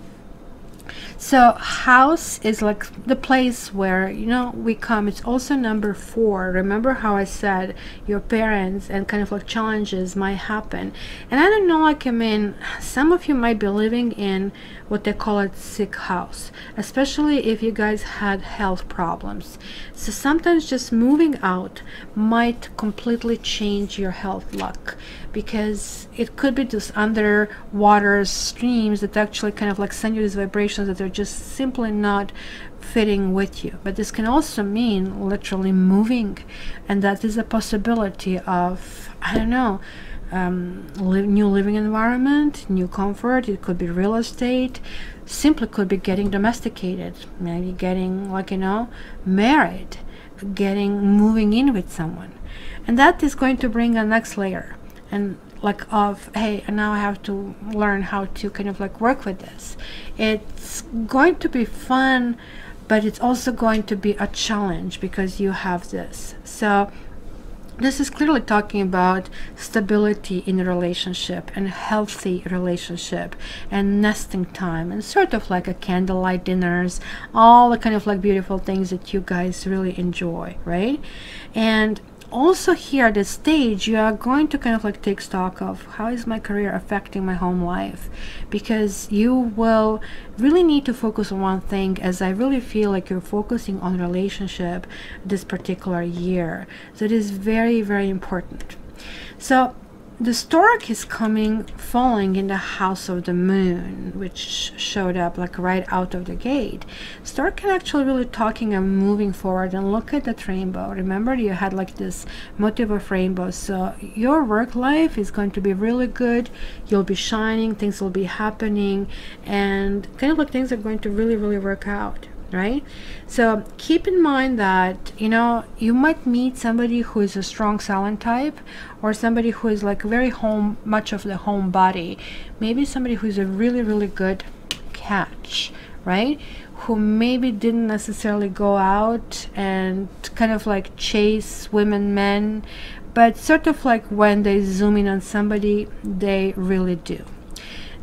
A: So house is like the place where, you know, we come. It's also number 4. Remember how I said your parents and kind of like challenges might happen. And I don't know, like, I mean, some of you might be living in what they call it sick house, especially if you guys had health problems. So sometimes just moving out might completely change your health luck, because it could be just underwater streams that actually kind of like send you these vibrations that are just simply not fitting with you. But this can also mean literally moving, and that is a possibility of, I don't know, new living environment, new comfort. It could be real estate, simply could be getting domesticated, maybe getting, like, you know, married, moving in with someone. And that is going to bring a next layer, and like of, hey, and now I have to learn how to kind of like work with this. It's going to be fun, but it's also going to be a challenge because you have this. So this is clearly talking about stability in a relationship and healthy relationship and nesting time and sort of like a candlelight dinners, all the kind of like beautiful things that you guys really enjoy, right? And also here at this stage, you are going to kind of like take stock of how is my career affecting my home life, because you will really need to focus on one thing, as I really feel like you're focusing on relationship this particular year. So it is very, very important. So the stork is coming, falling in the house of the moon, which showed up like right out of the gate. Stork can actually really talking and moving forward, and look at that rainbow. Remember, you had like this motive of rainbow. So your work life is going to be really good. You'll be shining, things will be happening, and kind of like things are going to really, really work out. Right? So keep in mind that, you know, you might meet somebody who is a strong silent type, or somebody who is like very much of the homebody. Maybe somebody who is a really, really good catch, right? Who maybe didn't necessarily go out and kind of like chase women, men, but sort of like when they zoom in on somebody, they really do.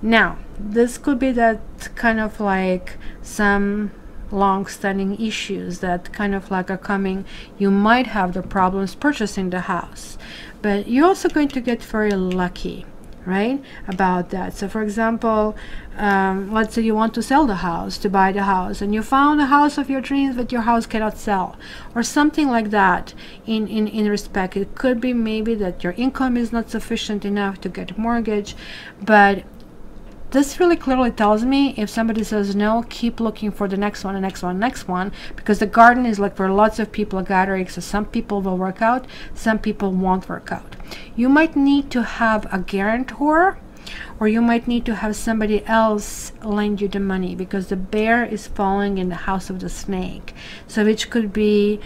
A: Now, this could be that kind of like some long-standing issues that kind of like are coming. You might have the problems purchasing the house, but you're also going to get very lucky, right, about that. So for example, let's say you want to sell the house, to buy the house, and you found the house of your dreams, but your house cannot sell, or something like that. In respect, it could be maybe that your income is not sufficient enough to get a mortgage, but this really clearly tells me, if somebody says no, keep looking for the next one, the next one, next one, because the garden is like where lots of people are gathering. So some people will work out, some people won't work out. You might need to have a guarantor, or you might need to have somebody else lend you the money, because the bear is falling in the house of the snake. So which could be,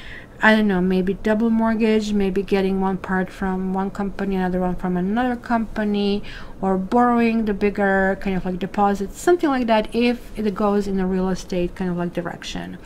A: I don't know, maybe double mortgage, maybe getting one part from one company, another one from another company, or borrowing the bigger kind of like deposits, something like that, if it goes in a real estate kind of like direction.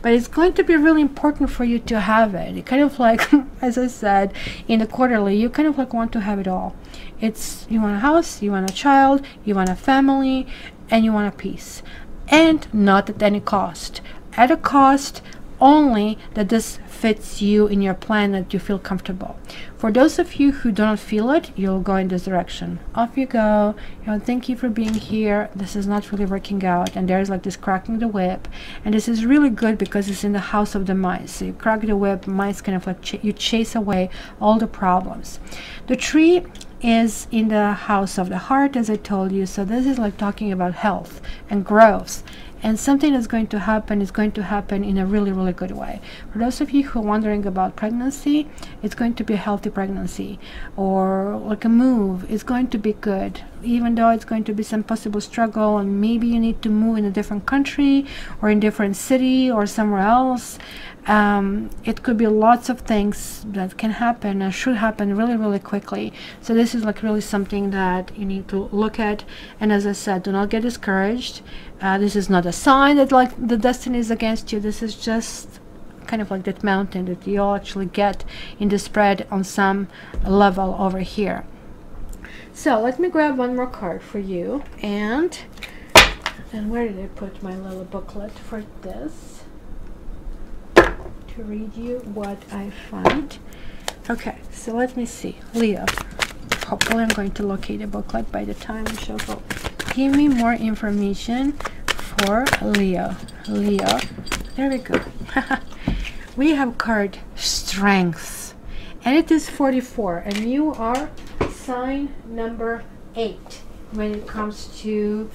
A: But it's going to be really important for you to have it. It kind of like, as I said, in the quarterly, you kind of like want to have it all. It's, you want a house, you want a child, you want a family, and you want a peace. And not at any cost. At a cost only that this fits you in your plan, that you feel comfortable. For those of you who don't feel it, you'll go in this direction. Off you go. You know, thank you for being here. This is not really working out, and there's like this cracking the whip, and this is really good because it's in the house of the mice. So you crack the whip, mice kind of like you chase away all the problems. The tree is in the house of the heart, as I told you. So this is like talking about health and growth. And something that's going to happen is going to happen in a really, really good way. For those of you who are wondering about pregnancy, it's going to be a healthy pregnancy, or like a move. It's going to be good, even though it's going to be some possible struggle, and maybe you need to move in a different country or in a different city or somewhere else. It could be lots of things that can happen and should happen really, really quickly. So this is like really something that you need to look at. And as I said, do not get discouraged. This is not a sign that like the destiny is against you. This is just kind of like that mountain that you all actually get in the spread on some level over here. So let me grab one more card for you. And where did I put my little booklet for this? To read you what I find. Okay, so let me see. Leo. Hopefully I'm going to locate a booklet by the time the show goes. Give me more information for Leo. Leo. There we go. We have card Strength. And it is 44. And you are sign number 8 when it comes to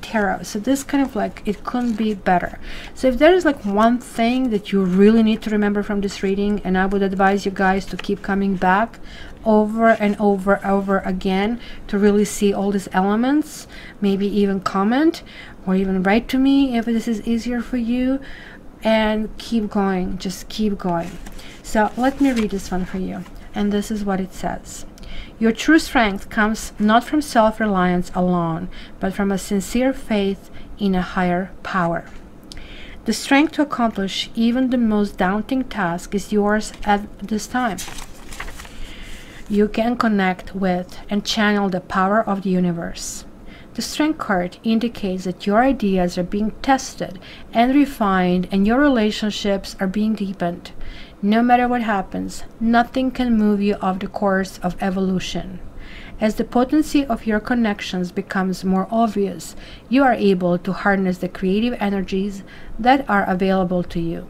A: tarot. So this kind of like, it couldn't be better. So if there is like one thing that you really need to remember from this reading, and I would advise you guys to keep coming back over and over again to really see all these elements, maybe even comment or even write to me if this is easier for you, and keep going, just keep going. So let me read this one for you, and this is what it says. Your true strength comes not from self-reliance alone, but from a sincere faith in a higher power. The strength to accomplish even the most daunting task is yours at this time. You can connect with and channel the power of the universe. The Strength card indicates that your ideas are being tested and refined, and your relationships are being deepened. No matter what happens, nothing can move you off the course of evolution. As the potency of your connections becomes more obvious, you are able to harness the creative energies that are available to you.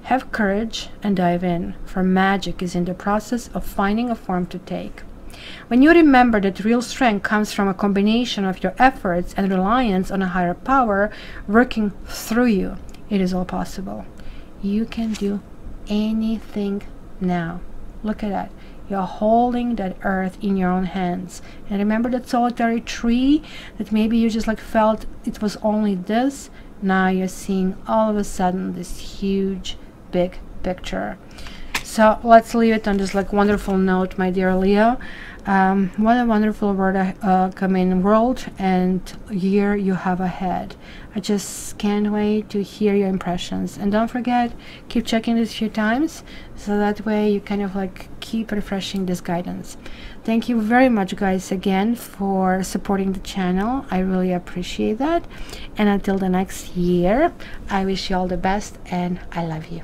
A: Have courage and dive in, for magic is in the process of finding a form to take. When you remember that real strength comes from a combination of your efforts and reliance on a higher power working through you, it is all possible. You can do anything now. Look at that. You're holding that earth in your own hands. And remember that solitary tree that maybe you just like felt it was only this? Now you're seeing all of a sudden this huge, big picture. So let's leave it on this like wonderful note, my dear Leo. What a wonderful word coming world and year you have ahead. I just can't wait to hear your impressions. And don't forget, keep checking this a few times, so that way you kind of like keep refreshing this guidance. Thank you very much, guys, again for supporting the channel. I really appreciate that. And until the next year, I wish you all the best and I love you.